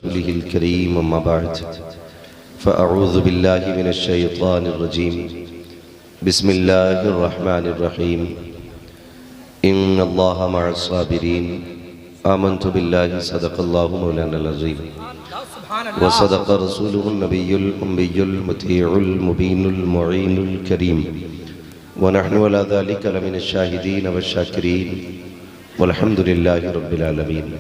रसूलिहिल करीम अम्मा बाद फ़अऊज़ु बिल्लाहि मिनश शैतानिर रजीम बिस्मिल्लाहिर रहमानिर रहीम इन्नल्लाहा मअस साबिरीन आमन्तु बिल्लाहि सदक़ल्लाहु मौलानाल अज़ीम व सदक़ रसूलुहुन नबियुल उम्मियुल मुतीउल मुबीनुल मुईनुल करीम व नहनु अला ज़ालिका लमिनश शाहिदीन व शाकिरीन वल्हम्दुलिल्लाहि रब्बिल आलमीन।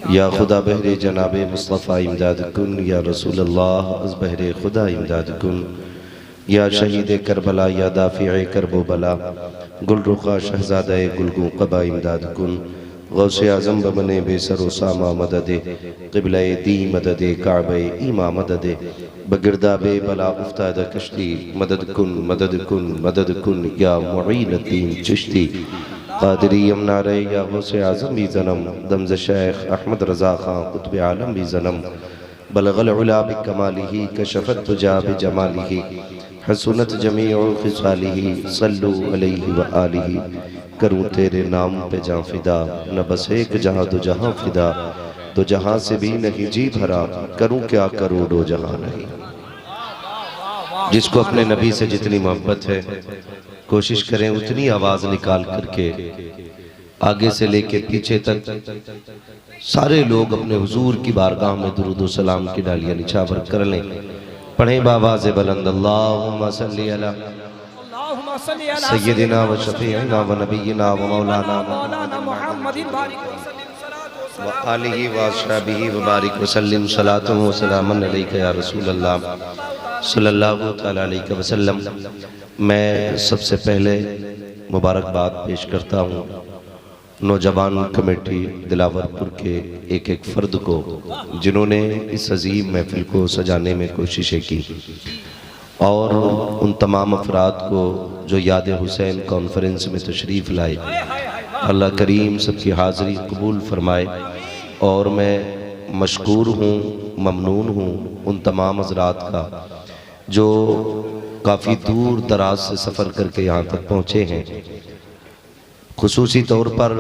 या खुदा बहरे जनाब मुस्तफ़ा इमदाद कुन, या रसूल अल्लाह अज़ बहरे खुदा इमदाद कुन, या शहीद करबला, या दाफ़िए करबो बला, गुलरुखा शहज़ादा गुलगू क़बा इमदाद कुन, गौसे आज़म बमने बेसर सामा मददे क़िबला दी मददे काबे ईमा मददे बगिरदाबे बला उफ्ताद कश्ती मदद कुन मदद कुन मदद कुन, या मुईनुद्दीन चिश्ती क़ादिरी यमनारे, या गौसे आज़म भी ज़नम दमज़ शेख अहमद रज़ा ख़ां क़ुत्ब आलम भी ज़नम बलगल उला बिकमालिही कशफ़त तुजा बिजमालिही हसनत जमीउ ख़िसालिही सल्लु अलैहि व आलिही। करूँ तेरे नाम पे जाँ फ़िदा, न बस एक जहाँ दो जहाँ फ़िदा, दो जहाँ से भी नहीं जी भरा, करूँ क्या करोड़ों जहाँ नहीं। जिसको अपने नबी से जितनी मोहब्बत है कोशिश करें उतनी आवाज़ निकाल करके आगे से लेके पीछे तक सारे लोग अपने हुजूर की बारगाह में दुरूद व सलाम की डालियां निछावर कर लें। पढ़ें बावाज़ बुलंद अल्लाहुम्मा सल्ली अला सय्यदिना व शफ़ीइना व नबिय्यिना व मौलाना मुहम्मदिन व आलिहि व अस्हाबिहि व बारिक व सल्लिम सलातु व सलामन अलैका या रसूल अल्लाह सल्लल्लाहु तआला अलैहि वसल्लम। मैं सबसे पहले मुबारकबाद पेश करता हूँ नौजवान कमेटी दिलावरपुर के एक एक फ़र्द को जिन्होंने इस अजीम महफिल को सजाने में कोशिशें की, और उन तमाम अफराद को जो याद हुसैन कॉन्फ्रेंस में तशरीफ़ लाए। अल्लाह करीम सबकी हाज़िरी कबूल फरमाए। और मैं मशकूर हूँ, ममनून हूँ उन तमाम हज़रात का जो काफ़ी दूर दराज से सफ़र करके यहाँ तक पहुँचे हैं। खुसूसी तौर पर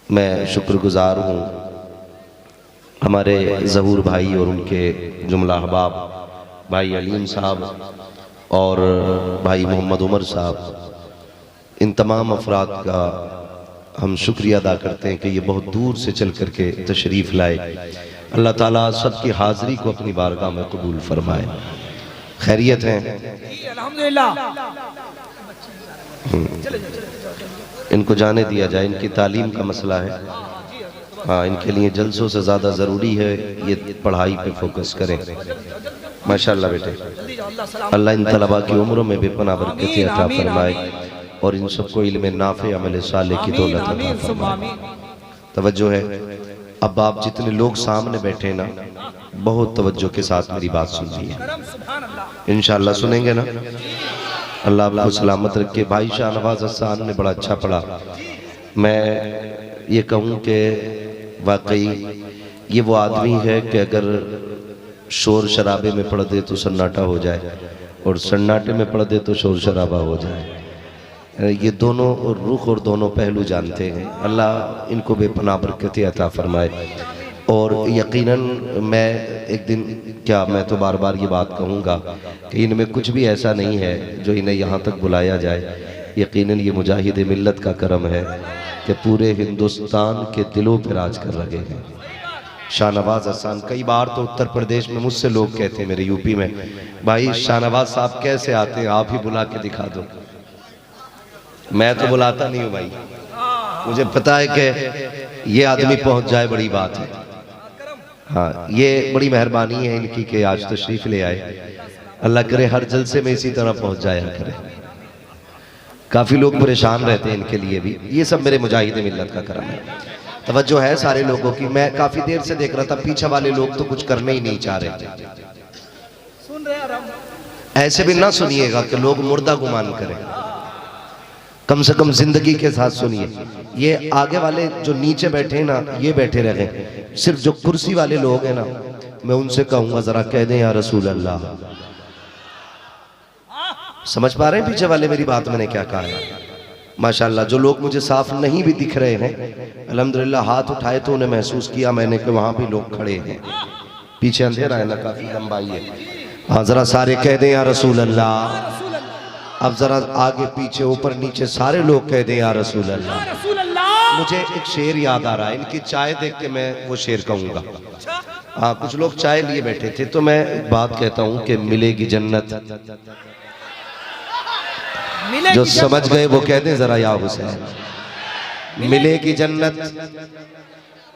मैं शुक्रगुजार हूँ हमारे ज़हूर भाई और उनके जुमला अहबाब भाई अलीम साहब और भाई मोहम्मद उमर साहब, इन तमाम अफराद का हम शुक्रिया अदा करते हैं कि ये बहुत दूर से चल करके तशरीफ़ लाए। अल्लाह ताला सबकी हाज़िरी को अपनी बारगाह में कबूल फरमाए। खैरियत है अल्हम्दुलिल्लाह। इनको जाने दिया जाए, इनकी तालीम का मसला है। हाँ, इनके लिए जलसों से ज़्यादा ज़रूरी है ये पढ़ाई पे फोकस करें। माशाअल्लाह बेटे, अल्लाह इन तलबा की उम्रों में बेपनाह बरकतें अता फरमाए और इन सबको इल्म नाफ़े अमल सालेह की दौलत अता फरमाए। तवज्जो है, अब आप जितने लोग सामने बैठे ना, बहुत तवज्जो के साथ मेरी बात सुनिए, इंशाअल्लाह सुनेंगे ना। अल्लाह आपको सलामत रखे। भाई शाहनवाज हसन ने बड़ा अच्छा पढ़ा। मैं ये कहूँ कि वाकई ये वो आदमी है कि अगर शोर शराबे में पढ़ दे तो सन्नाटा हो जाए, और सन्नाटे में पढ़ दे तो शोर शराबा हो जाए। ये दोनों रुख और दोनों पहलू जानते हैं। अल्लाह इनको बेपनाह बरकतें अता फरमाए। और यकीनन मैं एक दिन, क्या मैं तो बार बार ये बात कहूँगा कि इनमें कुछ भी ऐसा नहीं है जो इन्हें यहाँ तक बुलाया जाए। यकीनन ये मुजाहिद मिल्लत का करम है कि पूरे हिंदुस्तान के दिलों पर राज कर रहे हैं। शाहनवाज हसन, कई बार तो उत्तर प्रदेश में मुझसे लोग कहते हैं, मेरे यूपी में, भाई शाहनवाज साहब कैसे आते हैं, आप ही बुला के दिखा दो। मैं तो बुलाता नहीं हूँ भाई, मुझे पता है कि ये आदमी पहुँच जाए बड़ी बात है। हाँ, ये बड़ी मेहरबानी है इनकी कि आज तशरीफ़ ले आए। अल्लाह करे हर जलसे में इसी तरह पहुँच जाया करे। काफ़ी लोग परेशान रहते हैं इनके लिए भी। ये सब मेरे मुजाहिद मिल्लत का करम है। तवज्जो है सारे लोगों की। मैं काफ़ी देर से देख रहा था, पीछे वाले लोग तो कुछ करने ही नहीं चाह रहे। ऐसे भी ना सुनिएगा कि लोग मुर्दा गुमान करें, कम से कम जिंदगी के साथ सुनिए। ये आगे वाले जो नीचे बैठे हैं ना, ये बैठे रहे। सिर्फ जो कुर्सी वाले लोग हैं ना, मैं उनसे कहूंगा जरा कह दें या रसूल अल्लाह। समझ पा रहे हैं पीछे वाले मेरी बात मैंने क्या कहा है? माशाल्लाह। जो लोग मुझे साफ नहीं भी दिख रहे हैं, अल्हम्दुलिल्लाह हाथ उठाए तो उन्हें महसूस किया मैंने कि वहाँ भी लोग खड़े हैं। पीछे अंधेरा है ना, काफ़ी लंबाई है। हाँ, ज़रा सारे कह दें या रसूल अल्लाह। अब ज़रा आगे पीछे ऊपर नीचे सारे लोग कह दें या रसूल अल्लाह। मुझे एक शेर याद आ रहा है, इनकी चाय देख के मैं वो शेर कहूँगा। हाँ, कुछ लोग चाय लिए बैठे थे तो मैं एक बात कहता हूँ कि मिलेगी जन्नत, जो समझ गए वो कह दें जरा या हुसैन। मिलेगी जन्नत,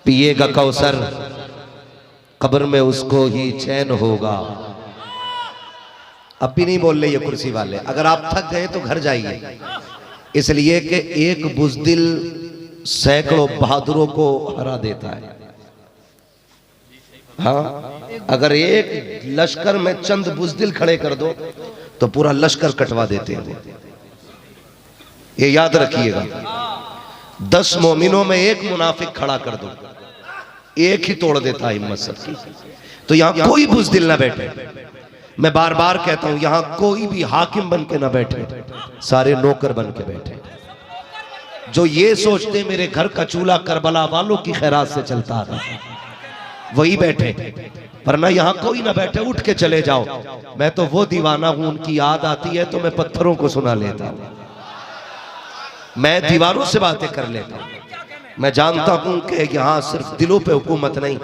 पिएगा कौसर, कब्र में उसको ही चैन होगा। अब भी नहीं बोल रहे ये कुर्सी वाले, अगर आप थक गए तो घर जाइए, इसलिए कि एक बुज़दिल सैकड़ों बहादुरों को हरा देता है। हाँ, अगर एक लश्कर में चंद बुज़दिल खड़े कर दो तो पूरा लश्कर कटवा देते हैं। ये याद रखिएगा, 10 मोमिनों में एक मुनाफिक खड़ा कर दो, एक ही तोड़ देता है हिम्मत सबकी। तो यहां कोई बुज़दिल ना बैठे। मैं बार बार कहता हूं, यहां कोई भी हाकिम बन के ना बैठे, सारे नौकर बन के बैठे। जो ये सोचते मेरे घर का चूल्हा करबला वालों की खैरात से चलता है, वही बैठे। वरना यहां कोई ना बैठे, उठ के चले जाओ। मैं तो वो दीवाना हूं, उनकी याद आती है तो मैं पत्थरों को सुना लेता हूं, मैं दीवारों से बातें कर लेता हूं। मैं जानता हूं कि यहाँ सिर्फ दिलों पे हुकूमत नहीं,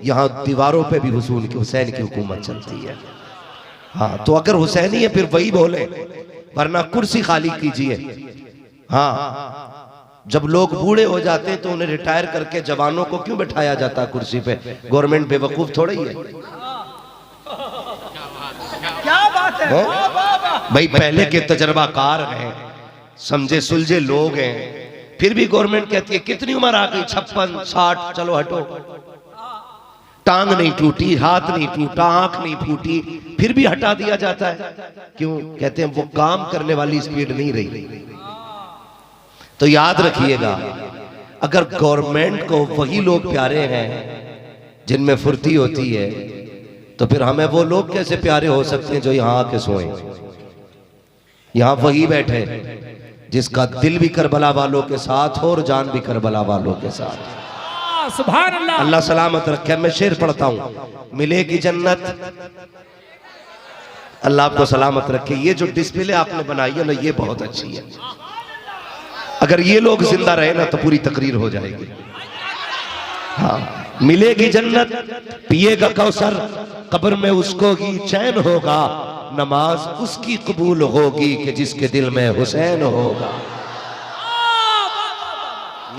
यहाँ दीवारों पे भी हुसैन की हुकूमत चलती है। हाँ, तो अगर हुसैनी है फिर वही बोले, वरना कुर्सी खाली कीजिए। हाँ, जब लोग बूढ़े हो जाते हैं तो उन्हें रिटायर करके जवानों को क्यों बैठाया जाता है कुर्सी पे? गवर्नमेंट बेवकूफ थोड़ी है। क्या बात है भाई, पहले के तजर्बाकार हैं, समझे सुलझे लोग हैं, फिर भी गवर्नमेंट कहती है कितनी उम्र आ गई? 56, 60, चलो हटो। टांग नहीं टूटी, हाथ नहीं टूटा, आंख नहीं फूटी, फिर भी हटा दिया जाता है। क्यों? कहते हैं वो काम करने वाली स्पीड नहीं रही। तो याद रखिएगा, अगर गवर्नमेंट को वही लोग प्यारे हैं जिनमें फुर्ती होती है, तो फिर हमें वो लोग कैसे प्यारे हो सकते हैं जो यहां आके सोए? यहां वही बैठे जिसका दिल भी करबला वालों के साथ हो और जान भी करबला वालों के साथ। सुभान अल्लाह। अल्लाह सलामत रखे। मैं शेर पढ़ता हूं, मिलेगी जन्नत, अल्लाह आपको सलामत रखे। ये जो डिस्प्ले आपने बनाई है ना, ये बहुत अच्छी है। अगर ये लोग जिंदा रहे ना तो पूरी तकरीर हो जाएगी। हाँ, मिलेगी जन्नत, पिएगा कौसर, कब्र में उसको ही चैन होगा, नमाज उसकी कबूल होगी कि जिसके दिल में हुसैन होगा।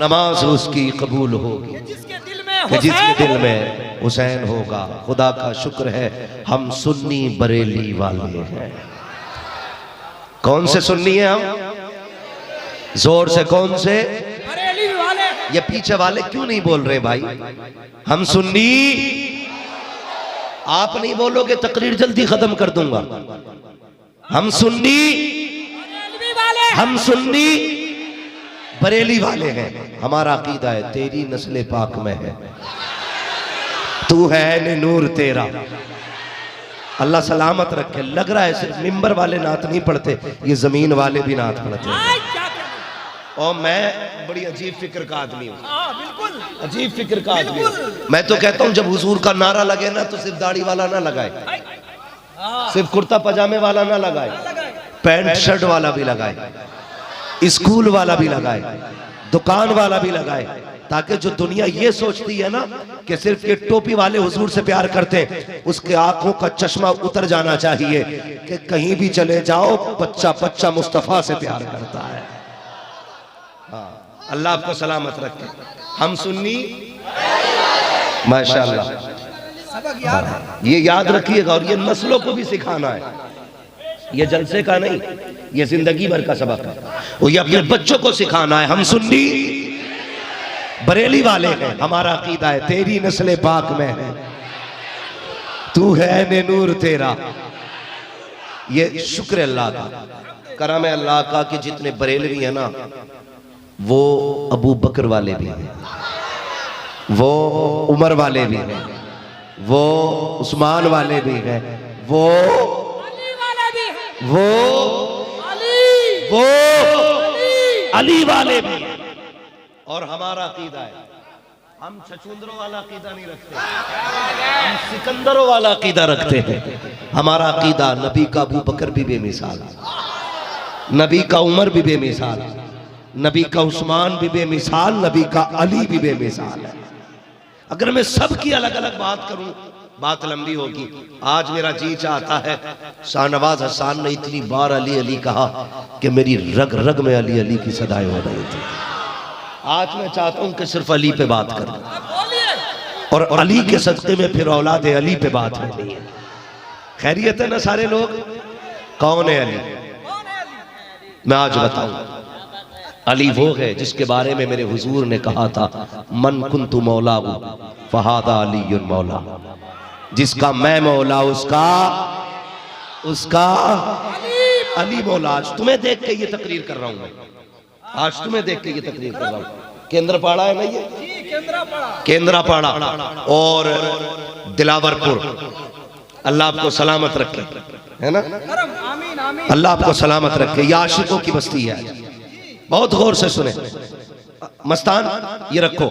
नमाज उसकी कबूल होगी कि जिसके दिल में हुसैन होगा। खुदा का शुक्र है हम सुन्नी बरेली वाले हैं। कौन से सुन्नी है हम? जोर से कौन से? बरेली वाले। ये पीछे वाले क्यों नहीं बोल रहे भाई? हम सुन्नी। आप नहीं बोलोगे तकरीर जल्दी खत्म कर दूंगा। हम सुन्नी, हम सुन्नी बरेली वाले हैं। हमारा अकीदा है तेरी नस्ल पाक में है, तू है ने नूर तेरा। अल्लाह सलामत रखे। लग रहा है सिर्फ मिंबर वाले नात नहीं पढ़ते, ये जमीन वाले भी नात पढ़ते हैं। और मैं बड़ी अजीब फिक्र का आदमी हूँ, अजीब फिक्र का आदमी हूँ। मैं तो कहता हूँ जब हुजूर का नारा लगे ना तो सिर्फ दाढ़ी वाला ना लगाए, सिर्फ कुर्ता पजामे वाला ना लगाए, पैंट शर्ट वाला भी लगाए, स्कूल वाला भी लगाए, दुकान वाला भी लगाए, ताकि जो दुनिया ये सोचती है ना कि सिर्फ ये टोपी वाले हुजूर से प्यार करते हैं, उसके आंखों का चश्मा उतर जाना चाहिए कि कहीं भी चले जाओ बच्चा बच्चा मुस्तफा से प्यार करता है। हाँ, अल्लाह आपको सलामत रखे। हम सुन्नी माशाअल्लाह, ये याद रखिएगा और ये नस्लों को भी सिखाना है। ये जलसे का नहीं, ये जिंदगी भर का सबक है। और ये अपने बच्चों को सिखाना है। हम सुन्नी बरेली वाले हैं, हमारा अकीदा है तेरी नस्ल पाक में है, तू है ने नूर तेरा। ये शुक्र अल्लाह का, करम है अल्लाह का कि जितने बरेलवी हैं ना, वो अबू बकर वाले भी हैं, वो उमर वाले भी हैं, वो उस्मान वाले भी हैं, वो अली वाले भी हैं। और हमारा अकीदा है, हम छछूंदरों वाला अकीदा नहीं रखते, हम सिकंदरों वाला अकीदा रखते हैं। हमारा अकीदा नबी का अबू बकर भी बेमिसाल, नबी का उमर भी बेमिसाल, नबी का उस्मान भी बेमिसाल, नबी का अली भी बेमिसाल है। अगर मैं सबकी अलग अलग बात करूं बात लंबी होगी। आज मेरा जी चाहता है, शाहनवाज हसन ने इतनी बार अली अली कहा कि मेरी रग रग में अली अली की सदाएं हो रही थी। आज मैं चाहता हूं कि सिर्फ अली पे बात करूं और अली के सदक़े में फिर औलाद अली पे बात होनी है। खैरियत है ना सारे लोग? कौन है अली? मैं आज बताऊं। अली वो है जिसके बारे में मेरे हुजूर ने कहा था, मन कुन्तु मौला फहादा अली मौला। जिसका मैं मौला उसका अली मौला। आज तुम्हें देख के ये तकरीर कर रहा हूं मैं, आज तुम्हें देख के ये तकरीर कर रहा हूं। केंद्रपाड़ा है ना ये? केंद्रापाड़ा और दिलावरपुर। अल्लाह आपको सलामत रखे, है ना? अल्लाह आपको सलामत रखे। ये आशिकों की बस्ती है। बहुत गौर से सुने। मस्तान ये रखो,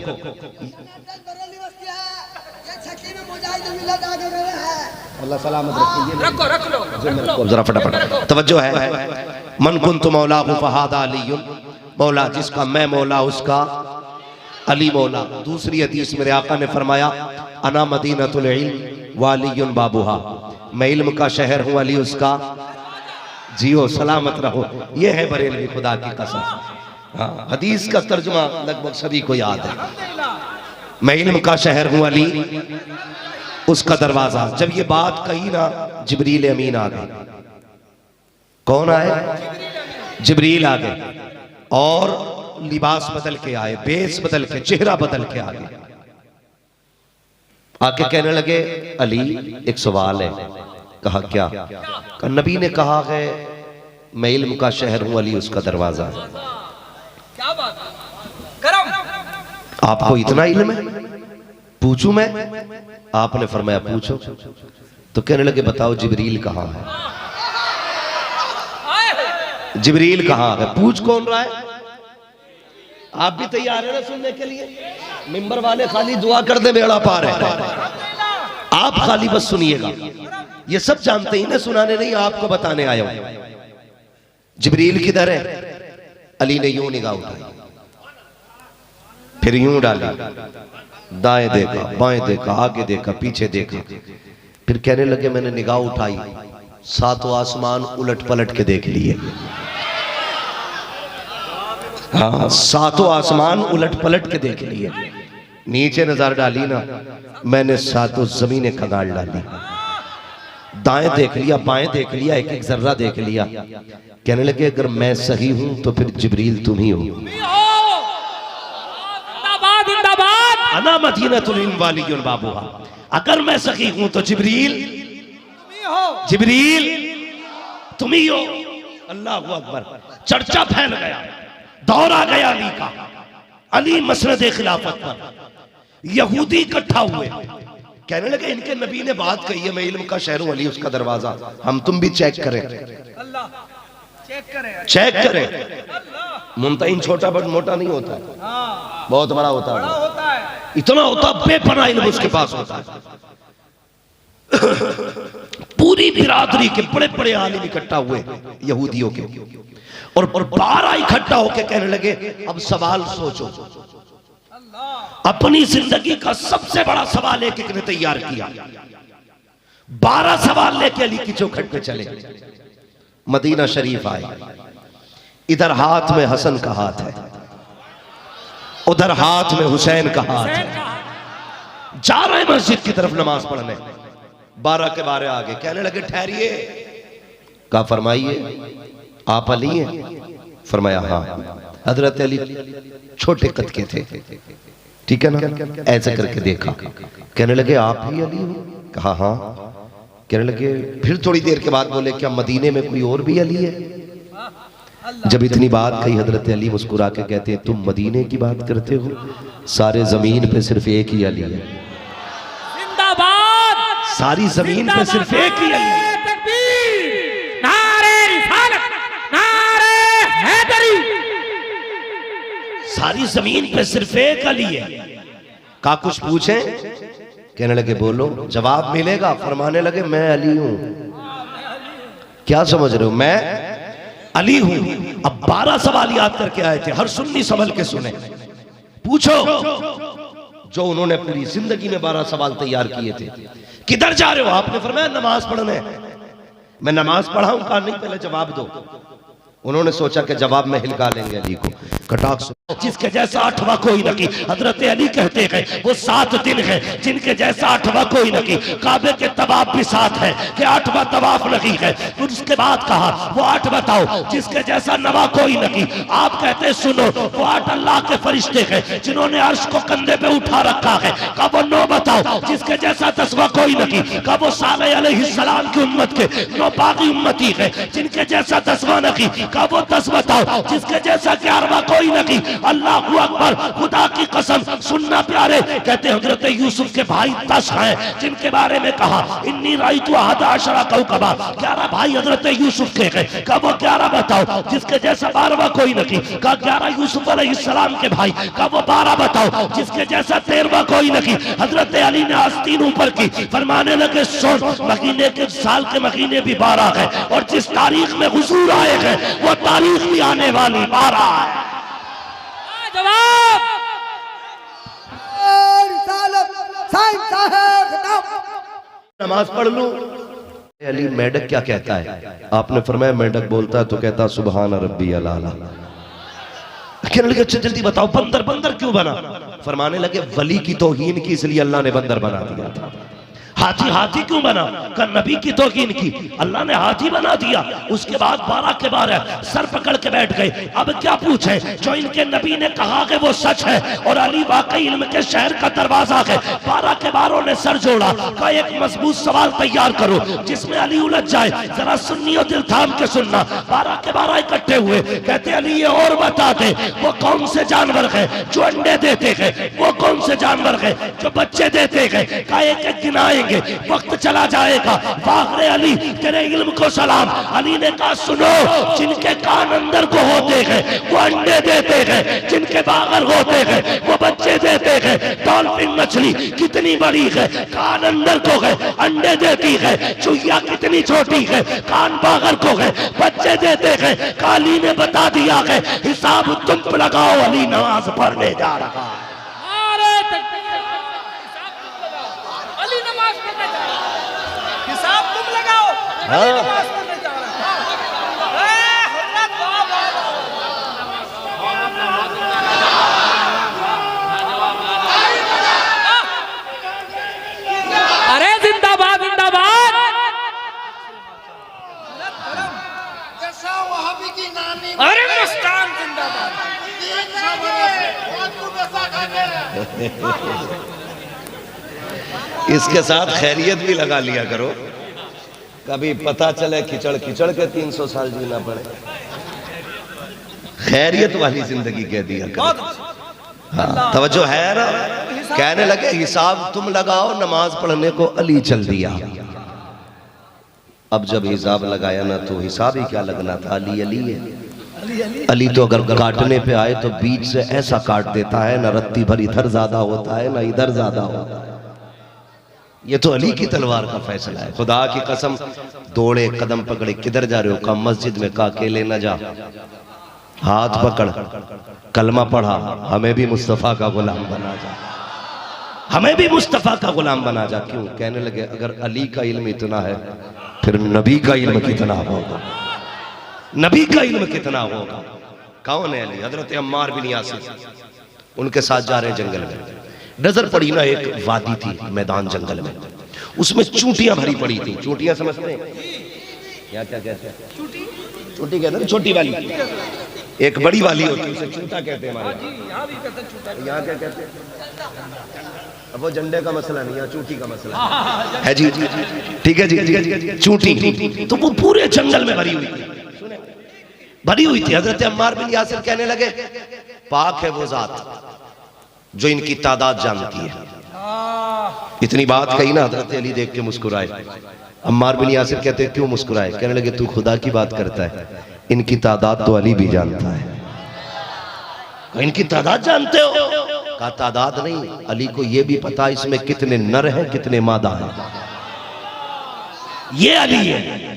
अल्लाह सलामत रखे। रखो रख लो जरा फटाफट, तवज्जो है। मन कुन्तु मौला फहादा अली मौला। जिसका मैं मौला उसका अली मौला। दूसरी हदीस मेरे आका ने फरमाया, अना मदीनतुल इल्म वालियुन बाबुहा। मैं इल्म का शहर हूँ, अली उसका। जियो सलामत रहो। ये है बरेलवी, खुदा की कसम। हाँ, हदीस का तर्जुमा लगभग सभी को याद है। मैं इल्म का शहर हूँ, अली उसका दरवाजा। जब ये बात कही ना, जिब्रील अमीन आ गए। कौन आए? जिब्रील आ गए और लिबास बदल के आए, बेस बदल के, चेहरा बदल के आ गए। आके कहने लगे, अली एक सवाल है। कहा क्या? नबी ने कहा है मैं इल्म का शहर हूं, अली उसका दरवाजा। क्या बात है? आपको इतना इल्म है? पूछूं मैं? आपने फरमाया पूछो। तो कहने लगे बताओ जिब्रील कहाँ है? जिब्रील कहाँ है? पूछ कौन रहा है? आप भी तैयार है ना सुनने के लिए? मिंबर वाले खाली दुआ कर दे बेड़ा पार है, आप खाली बस सुनिएगा। ये सब जानते ही ना, सुनाने नहीं, आपको बताने आया हूं। जिब्रील किधर है? अली ने यूं निगाह उठाई, फिर यूं डाली, दाएं देखा, बाएं देखा, आगे देखा, पीछे देखा। फिर कहने लगे मैंने निगाह उठाई, सातों आसमान उलट पलट के देख लिए। हाँ, सातों आसमान उलट पलट के देख लिए। नीचे नजर डाली ना, मैंने सातों जमीनें खंगाल डाली। दाएं देख लिया, बाएं देख लिया, एक एक जर्रा देख लिया। कहने लगे अगर मैं सही हूं तो फिर जिब्रील तुम ही हो। अना मदीनतुल इल्म वालियुन बाबुहा। अगर मैं सही हूं तो जिब्रील तुम ही हो। अल्लाहु अकबर। चर्चा फैल गया, दौर आ गया अली का। अली मसनद खिलाफत पर। यहूदी इकट्ठा हुए, कहने लगे इनके नबी ने बात कही है मैं इल्म का शहर हूं, अली उसका दरवाजा। हम तुम भी चेक करें, चेक करें। मुमतहिन छोटा बट मोटा नहीं होता, बहुत बड़ा होता है। इतना होता बेपनाह इल्म उसके पास होता है। पूरी बिरादरी के बड़े बड़े आलिम इकट्ठा हुए यहूदियों के, और 12 इकट्ठा होकर कहने लगे अब सवाल सोचो। अपनी जिंदगी का सबसे बड़ा सवाल एक एक ने तैयार किया। 12 सवाल लेके अली की चौखट पे चले। मदीना शरीफ आए, इधर हाथ में हसन का हाथ है, उधर हाथ में हुसैन का हाथ है। जा रहे मस्जिद की तरफ नमाज पढ़ने। 12 के 12 आगे कहने लगे ठहरिए। कहा फरमाइए आप अली हैं? फरमाया हाँ। हजरत अली छोटे कद के थे, ठीक है ना? ऐसे करके देखा, कहने लगे आप ही अली हो? कहा हाँ। कहने लगे, फिर थोड़ी देर के बाद बोले क्या मदीने में कोई और भी अली है? जब इतनी बात कही हजरत अली मुस्कुरा के कहते हैं तुम मदीने की बात करते हो, सारे जमीन पे सिर्फ एक ही अली है। जिंदाबाद। सारी जमीन पे सिर्फ एक ही अली है। नारे रिसालत, नारे हैदरी, सारी जमीन पे सिर्फ एक अली है। का कुछ पूछे? कहने लगे बोलो, जवाब मिलेगा। फरमाने लगे मैं अली हूं। क्या समझ रहे हो? मैं अली हूं। अब 12 सवाल याद करके आए थे, हर सुन्नी संभल के सुने। पूछो जो उन्होंने पूरी जिंदगी में 12 सवाल तैयार किए थे। किधर जा रहे हो? आपने फरमाया नमाज पढ़ने। मैं नमाज पढ़ाऊं? कहा नहीं, पहले जवाब दो। उन्होंने सोचा कि जवाब में हिलका लेंगे अली को। कटाक जिसके जैसा 8वां कोई न की। हजरत अली कहते हैं वो 7 दिन है जिनके जैसा 8वां कोई न की। काबे के तवाफ भी 7 है कि 8वां तवाफ नहीं है। उसके बाद कहा वो 8 बताओ जिसके जैसा 9वां कोई न की। आप कहते सुनो वो 8 अल्लाह के फरिश्ते हैं जिन्होंने अर्श को कंधे पे उठा रखा है। कब वो 9 बताओ जिसके जैसा 10वां कोई न की। कब वो सालेह अलैहिस्सलाम की उम्मत के 9 बाकी उम्मती है जिनके जैसा 10वां न की। कब वो 10 बताओ जिसके जैसा 11वां कोई न की। अल्लाहू अकबर, खुदा की कसम सुनना प्यारे। कहते हजरत यूसुफ के भाई 10 हैं जिनके बारे में कहा इन्नी राइतु अहद अशरा कौकबा। 11 भाई हजरत यूसुफ के हैं। कब वो 11 बताओ जिसके जैसा 12वां कोई नहीं। कहा 11 यूसुफ अलैहिस्सलाम के भाई। कब वो 12 बताओ जिसके जैसा 13वां कोई नहीं। हजरत अली ने आस्तीन ऊपर की, फरमाने लगे सुन, महीने के साल के महीने भी 12 है और जिस तारीख में हुजूर आए हैं वो तारीख भी आने वाली 12 है। जवाब नमाज पढ़ लूं। अली मेढक क्या कहता है? आपने फरमाया मेढक बोलता है तो कहता सुभान रब्बी अल आला। कहने लगे अच्छा जल्दी बताओ बंदर बंदर क्यों बना? फरमाने लगे वली की तौहीन की इसलिए अल्लाह ने बंदर बना दिया था। हाथी हाथी क्यों बना? का नबी की तौहीन की अल्लाह ने हाथी बना दिया। उसके बाद 12 के 12 सर पकड़ के बैठ गए। अब क्या पूछे? जो इनके नबी ने कहा कि वो सच है और अली वाकई इल्म के शहर का दरवाजा है। 12 के 12 ने सर जोड़ा। का एक मजबूत सवाल तैयार करो जिसमें अली उलझ जाए। जरा सुन्नी और दिल थाम के सुनना। 12 के 12 इकट्ठे हुए। कहते अली ये और बता दे वो कौन से जानवर है जो अंडे देते हैं? वो कौन से जानवर है जो बच्चे देते हैं? का एक एक गिनाएंगे, वक्त चला जाएगा। वागरे अली तेरे इल्म को सलाम। अली ने कहा सुनो, जिनके कान अंदर को होते हैं वो अंडे देते हैं, जिनके बागर होते हैं वो बच्चे देते हैं। डॉल्फिन मछली कितनी बड़ी है, कान अंदर को है, अंडे देती है। चुहिया कितनी छोटी है, कान बागर को है, बच्चे देते हैं। काली ने बता दिया है हिसाब तुम लगाओ, अली नमाज पढ़ने जा रहा है। हिसाब तुम लगाओ, अली नमाज पढ़ने जा रहा है। अरे जिंदाबाद जिंदाबाद। अरे मुस्कान जिंदाबाद। इसके साथ खैरियत भी लगा लिया करो, कभी पता चले खिचड़ खिचड़ के 300 साल जीना पड़े। खैरियत वाली जिंदगी कह दिया करो। हाँ, तवज्जो है ना? कहने लगे हिसाब तुम लगाओ, नमाज पढ़ने को अली चल दिया। अब जब हिसाब लगाया ना तो हिसाब ही क्या लगना था, अली अली है। अली तो अगर काटने पे आए तो बीच से ऐसा काट देता है, ना रत्ती भर इधर ज्यादा होता है ना इधर ज्यादा होता है। ये तो अली की तलवार का फैसला है। खुदा की कसम, दौड़े कदम पकड़े, किधर जा रहे हो? कहा मस्जिद में। कहा अकेले न जा, हाथ पकड़, कलमा पढ़ा, हमें भी मुस्तफा का गुलाम बना जा, हमें भी मुस्तफा का गुलाम बना जा। क्यों? कहने लगे अगर अली का इल्म इतना है फिर नबी का इल्म कितना होगा, नबी का इल्म कितना होगा। कौन है अली? हजरत अम्मार बिन यासिर। उनके साथ जा रहे जंगल में, नजर पड़ी ना एक वादी थी, मैदान जंगल में, उसमें चूंटियां भरी पड़ी थी। चूंटियां समझते हैं क्या क्या कहते हैं? चूंटी कहते हैं, छोटी वाली। एक बड़ी वाली होती है, उसे चूंटा कहते हैं हमारे यहाँ। क्या कहते हैं? अब वो झंडे का मसला नहीं है, चूंटी का मसला है जी। ठीक है जी, चूंटी। तो वो पूरे जंगल में भरी हुई थी, भरी हुई थी। हजरत अम्मार बिन यासिर कहने लगे पाक है वो जात जो इनकी तादाद जानती है। इतनी बात कही ना, हजरत अली देख के मुस्कुराए। अम्मार बिन यासिर कहते क्यों मुस्कुराए? कहने लगे तू खुदा की बात करता है, इनकी तादाद तो अली भी जानता है। इनकी तादाद जानते हो? कहा तादाद नहीं, अली को यह भी पता इसमें कितने नर हैं कितने मादा हैं। ये अली है,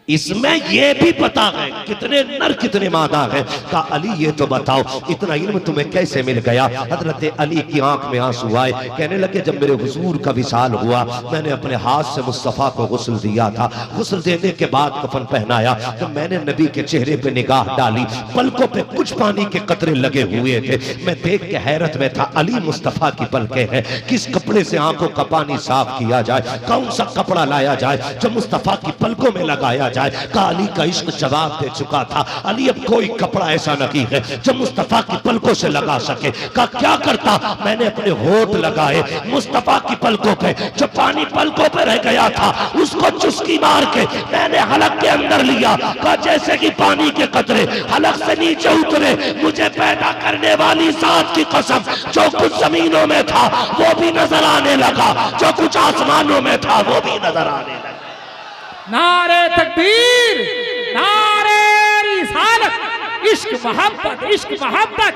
इसमें यह भी पता है कितने नर कितने मादा है। कहा अली ये तो बताओ इतना इल्म तुम्हें कैसे मिल गया? हजरत अली की आंख में आंसू आए, कहने लगे जब मेरे हुजूर का विसाल हुआ मैंने अपने हाथ से मुस्तफा को गुस्ल दिया था, गुस्ल देने के बाद कफन पहनाया, जब मैंने नबी के चेहरे पे निगाह डाली पलकों पे कुछ पानी के कतरे लगे हुए थे। मैं देख के हैरत में था, अली मुस्तफा की पलकें हैं, किस कपड़े से आंखों का पानी साफ किया जाए, कौन सा कपड़ा लाया जाए जो मुस्तफा की पलकों में लगाया जाए। का अली का इश्क जवाब दे चुका था, अली अब कोई कपड़ा ऐसा नहीं है जो मुस्तफा की पलकों से लगा सके। का क्या करता, मैंने अपने होठ लगाए मुस्तफा की पलकों पे, जो पानी पलकों पे रह गया था उसको चुस्की मार के मैंने हलक के अंदर लिया। का जैसे कि पानी के कतरे हलक से नीचे उतरे, मुझे पैदा करने वाली जात की कसम जो कुछ जमीनों में था वो भी नजर आने लगा, जो कुछ आसमानों में था वो भी नजर आने लगा। नारे तकबीर, नारे रिसालत, इश्क मोहब्बत,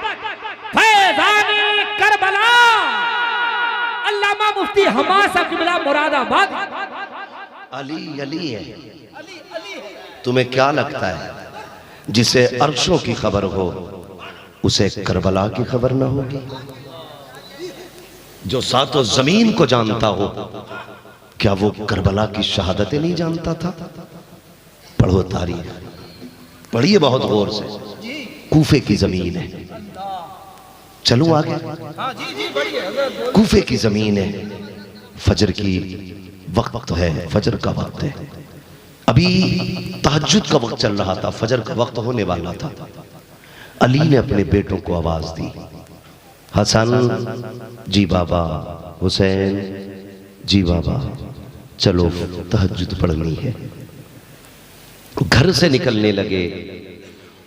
फैज़ाने करबला। अल्लामा मुफ्ती हमासा किबला मुरादाबाद। अली अली है। तुम्हें क्या लगता है जिसे अर्शों की खबर हो उसे करबला की खबर ना होगी? जो सातों जमीन को जानता हो क्या वो करबला की शहादतें नहीं जानता था? पढ़ो तारीख, पढ़िए बहुत गौर से। कूफे की जमीन है, चलो आगे। कूफे की जमीन है, फजर की वक्त है, फजर का वक्त है, अभी तहज्जुद का वक्त चल रहा था, फजर का वक्त होने वाला था। अली ने अपने बेटों को आवाज दी, हसन जी बाबा, हुसैन जी बाबा, चलो तहज्जुद पढ़नी है। घर से निकलने लगे,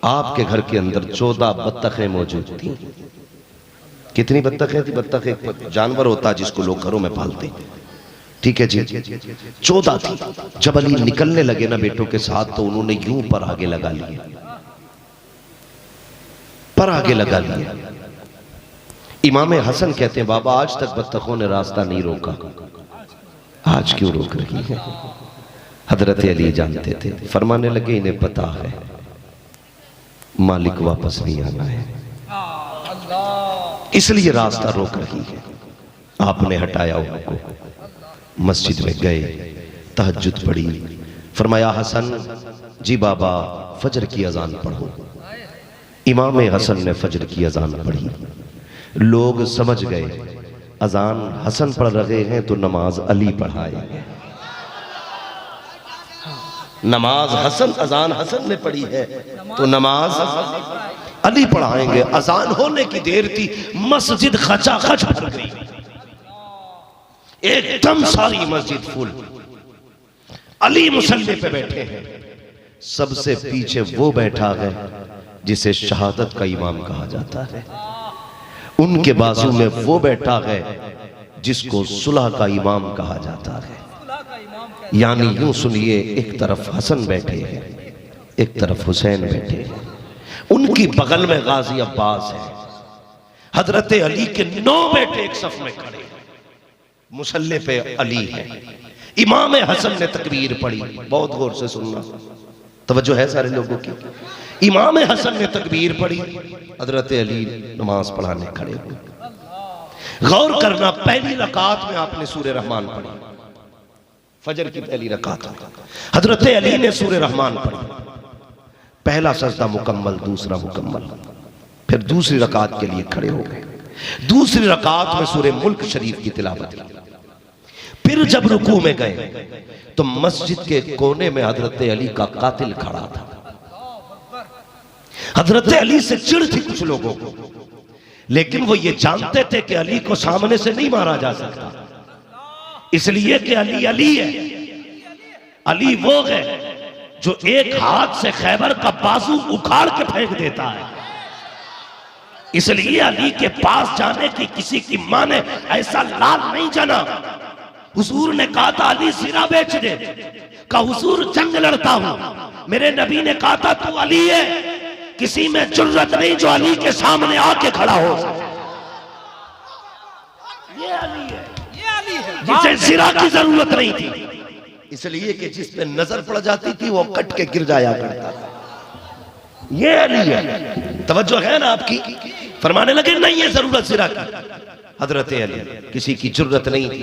आपके घर के अंदर 14 बत्तखें मौजूद थी। कितनी बत्तखें थी? बत्तख एक जानवर होता जिसको लोग घरों में पालते, ठीक है जी, 14 थी। जब अली निकलने लगे ना बेटों के साथ तो उन्होंने यूं पर आगे लगा लिए, पर आगे लगा लिए। इमाम हसन कहते हैं बाबा आज तक बत्तखों ने रास्ता नहीं रोका, आज क्यों रोक रही है? हजरत अली जानते थे, फरमाने लगे इन्हें पता है मालिक वापस नहीं आना है, इसलिए रास्ता रोक रही है। आपने हटाया उनको, मस्जिद में गए, तहज्जुद पढ़ी, फरमाया हसन जी बाबा फजर की अजान पढ़ो। इमाम हसन ने फजर की अजान पढ़ी, लोग समझ गए अजान हसन पढ़ रहे हैं तो नमाज अली पढ़ाएंगे। नमाज हसन, अजान हसन ने पढ़ी है तो नमाज अली पढ़ाएंगे। अजान होने की देर थी, मस्जिद खचाखच भर गई, एकदम सारी मस्जिद फुल। अली मुसल्ले पे बैठे हैं, सबसे पीछे वो बैठा है जिसे शहादत का इमाम कहा जाता है, उनके बाजू में वो बैठा है जिसको सुलह का इमाम कहा जाता है। यानी यूं सुनिए, एक तरफ हसन बैठे हैं, एक तरफ हुसैन बैठे हैं, उनकी बगल में गाजी अब्बास है, हजरत अली के 9 बेटे एक सफ में खड़े, मुसल्ले पे अली है। इमाम हसन ने तकबीर पढ़ी, बहुत गौर से सुनना, तवज्जो है सारे लोगों की। इमाम हसन ने तकबीर पढ़ी, हजरत अली नमाज पढ़ाने खड़े हुए। गौर करना, पहली रकात में आपने सूरह रहमान पढ़ी, फजर की पहली रकात हजरत अली ने सूरह रहमान पढ़ी, पहला सजदा मुकम्मल, दूसरा मुकम्मल, फिर दूसरी रकात के लिए खड़े हो गए। दूसरी रकात में सूरह मुल्क शरीफ की तिलावत की। फिर जब रुकू में गए तो मस्जिद के कोने में हजरत अली का कातिल खड़ा था। हजरत अली से चिढ़ थी कुछ लोगों को, लेकिन वो ये जानते थे कि अली को सामने से नहीं मारा जा सकता, इसलिए कि अली अली है। अली वो है जो एक हाथ से खैबर का बाजू उखाड़ के फेंक देता है, इसलिए अली के पास जाने की किसी की मां ने ऐसा लाल नहीं जाना। हुजूर ने कहा था अली सिरा बेच दे, का हुजूर जंग लड़ता हूं। मेरे नबी ने कहा था तू अली है किसी में जुर्रत नहीं जो अली के सामने आके खड़ा हो सके। ये अली है, ये अली है, जिसे सिरा की जरूरत नहीं थी, इसलिए कि जिस पे नजर पड़ जाती थी वो कट के गिर जाया करता था। ये अली है। तवज्जो है ना आपकी? फरमाने लगे नहीं है जरूरत सिरा की। हजरत अली, किसी की जुर्रत नहीं थी,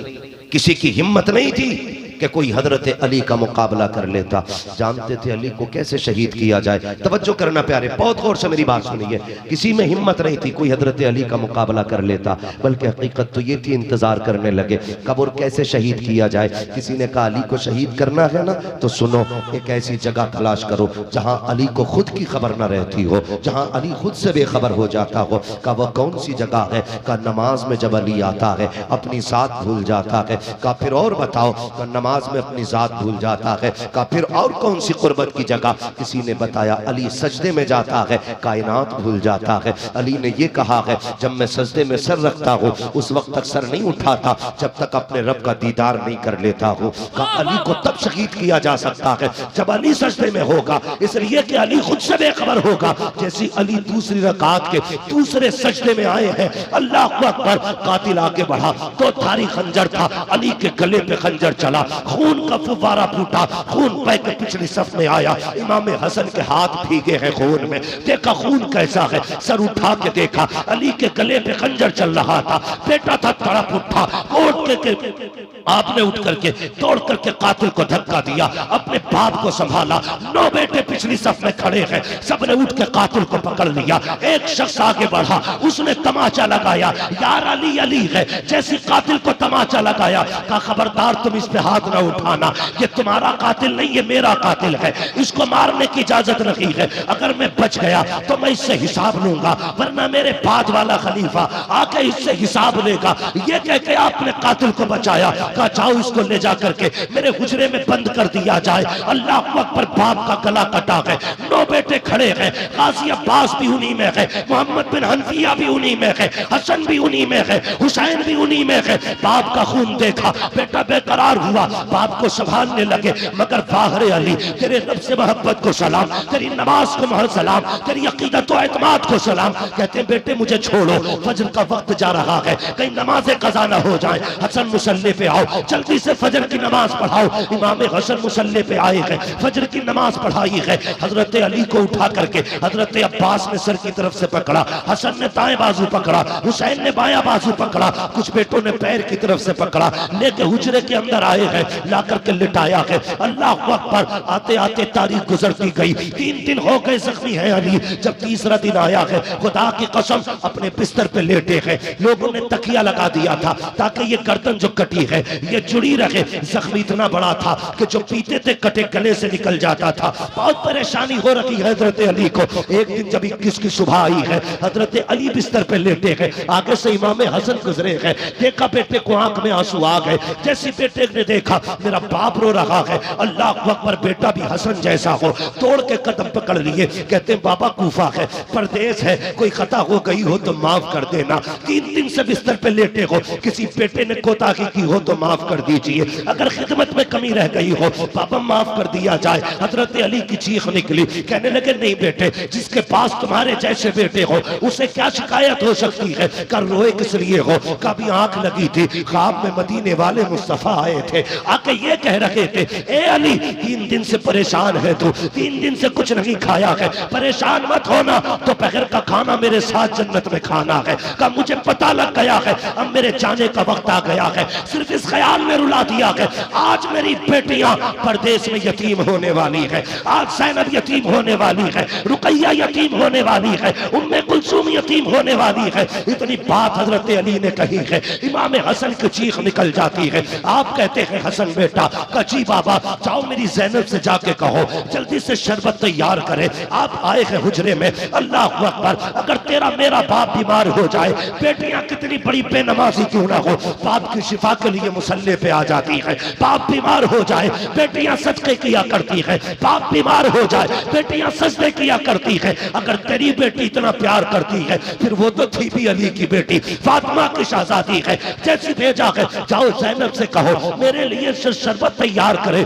किसी की हिम्मत नहीं थी कि कोई हजरत अली का मुकाबला कर लेता। जानते थे अली को कैसे शहीद किया जाए। तवज्जो करना प्यारे, बहुत गौर से मेरी बात सुनिए। किसी में हिम्मत नहीं थी कोई हजरत अली का मुकाबला कर लेता, बल्कि हकीकत तो ये थी, इंतजार करने लगे कब और कैसे शहीद किया जाए। किसी ने कहा अली को शहीद करना है ना, तो सुनो, एक ऐसी जगह तलाश करो जहां अली को खुद की खबर न रहती हो, जहां अली खुद से बेखबर हो जाता हो। का वह कौन सी जगह है? का नमाज में जब अली आता है अपनी जात भूल जाता है। का फिर और बताओ? का नमाज में अपनी जात भूल जाता है। का फिर और कौन सी कुर्बत की जगह? किसी ने बताया अली सजदे में जाता है, कायनात भूल जाता है। अली ने ये कहा है जब मैं सजदे में सर रखता हूँ उस वक्त तक सर नहीं उठाता जब तक अपने रब का दीदार नहीं कर लेता हूँ। का अली को तब शहीद किया जा सकता है जब अली सजदे में होगा, इसलिए कि अली खुद से बेखबर होगा। जैसे अली दूसरी रकात के दूसरे सजदे में आए हैं, अल्लाह अकबर, कातिल आगे बढ़ा तो धारी खंजर था, अली के गले पे खंजर चला, खून का फुव्वारा फूटा, खून पै के पिछली सफ में आया। इमाम हसन के हाथ भीगे हैं खून में, देखा खून कैसा है, सर उठा के देखा अली के गले पे खंजर चल रहा था। बेटा था तड़प उठा, उठ के आपने उठ करके दौड़ करके कातिल को धक्का दिया, अपने बाप को संभाला। 9 बेटे पिछली सफ में खड़े हैं, सबने उठ के कातिल को पकड़ लिया। एक शख्स आगे बढ़ा, उसने तमाचा लगाया, यार अली अली है। जैसे कातिल को तमाचा लगाया, कहा खबरदार तुम इस पे हाथ ना उठाना, ये तुम्हारा कातिल नहीं, ये मेरा कातिल है, इसको मारने की इजाजत नहीं है। अगर मैं बच गया तो मैं इससे हिसाब लूंगा, वरना मेरे बाद वाला खलीफा आके इससे हिसाब लेगा। ये कह के आपने कातिल को बचाया, कहा जाओ इसको ले जा करके मेरे हुजरे में बंद कर दिया जाए। अल्लाह अकबर, बाप का गला कटा है, 9 बेटे खड़े हैं, गाजी अब्बास भी उन्हीं में है, मोहम्मद बिन हनफिया भी उन्हीं में है, हसन भी उन्हीं में है, हुसैन भी उन्हीं में है। बाप का खून देखा, बेटा बेकरार हुआ, बाप को संभालने लगे, मगर बाहर अली तेरे रब से मोहब्बत को सलाम, तेरी नमाज को महल सलाम, तेरी अकीदत और एतमाद को सलाम। कहते हैं बेटे मुझे छोड़ो, फजर का वक्त जा रहा है, कहीं नमाज़ें कज़ा ना हो जाए। हसन मुसल्ले पे आओ, जल्दी से फजर की नमाज पढ़ाओ। इमाम हसन मुसल्ले पे आए हैं, फजर की नमाज पढ़ाई है। हजरत अली को उठा करके हजरत अब्बास ने सर की तरफ से पकड़ा, हसन ने दाएं बाजू पकड़ा, हुसैन ने बायां बाजू पकड़ा, कुछ बेटों ने पैर की तरफ से पकड़ा, लेके हुजरे के अंदर आए हैं, ला करके लिटाया है। अल्लाह अकबर, आते आते तारीख गुजरती गई, 3 दिन हो गए जख्मी है अली। जब तीसरा दिन आया है, खुदा की कसम अपने बिस्तर पे लेटे हैं, लोगों ने तकिया लगा दिया था ताकि ये गर्दन जो कटी है ये जुड़ी रहे। जख्मी इतना बड़ा था कि जो पीते थे कटे गले से निकल जाता था। बहुत परेशानी हो रही है हजरत अली को। एक दिन जब 21 की सुबह आई है, हजरत अली बिस्तर पे लेटे हैं, आगे से इमाम हसन गुजरे हैं, देखा बेटे को आंख में आंसू आ गए। जैसे बेटे ने देखा मेरा बाप रो रहा है, अल्लाह अकबर, बेटा भी हसन जैसा हो, तोड़ के कदम पकड़ लिए। कहते हैं बाबा कूफा है, परदेश है, कोई खता हो गई हो तो माफ कर देना। 3 दिन से बिस्तर पे लेटे हो, किसी बेटे ने कोताही की हो तो माफ कर दीजिए, अगर खिदमत में कमी रह गई हो बाबा माफ कर दिया जाए। हजरत अली की चीख निकली, कहने लगे नहीं बेटे, जिसके पास तुम्हारे जैसे बेटे हो उसे क्या शिकायत हो सकती है, कर रोए किस लिए हो। कभी आंख लगी थी, ख्वाब में मदीने वाले मुस्तफा आए थे, आके ये कह रहे थे ए अली 3 दिन से परेशान है तू, 3 दिन से कुछ नहीं खाया है, परेशान मत होना, तो पहर का खाना मेरे साथ जन्नत में खाना है। का मुझे पता लग गया है अब मेरे जाने का वक्त आ गया है, सिर्फ इस ख्याल में रुला दिया है आज मेरी बेटियां परदेश में यतीम होने वाली है, आज ज़ैनब यतीम होने वाली है, रुकैया यतीम होने वाली है, उम्मे कुलसूम यतीम होने वाली है। इतनी बात हजरत अली ने कही है, इमाम हसन की चीख निकल जाती है। आप कहते हैं हसन बेटा, कची बाबा जाओ मेरी ज़ैनब से जाके कहो जल्दी से शरबत तैयार करे। आप आए हैं हुजरे में, अल्लाह अकबर, अगर तेरा मेरा बाप बीमार हो जाए, बेटियां कितनी बड़ी बेनमाजी क्यों ना हो, बाप की शिफा के लिए मुसल्ले पे आ जाती है। बाप बीमार हो जाए, बेटियां सदके किया करती है, बाप बीमार हो जाए, बेटियां सजदे किया करती है। अगर तेरी बेटी इतना प्यार करती है, फिर वो तो थी भी अली की बेटी, फातिमा की शहजादी है। जैसे भेजा है, जाओ ज़ैनब से कहो मेरे लिए शरबत तैयार करे।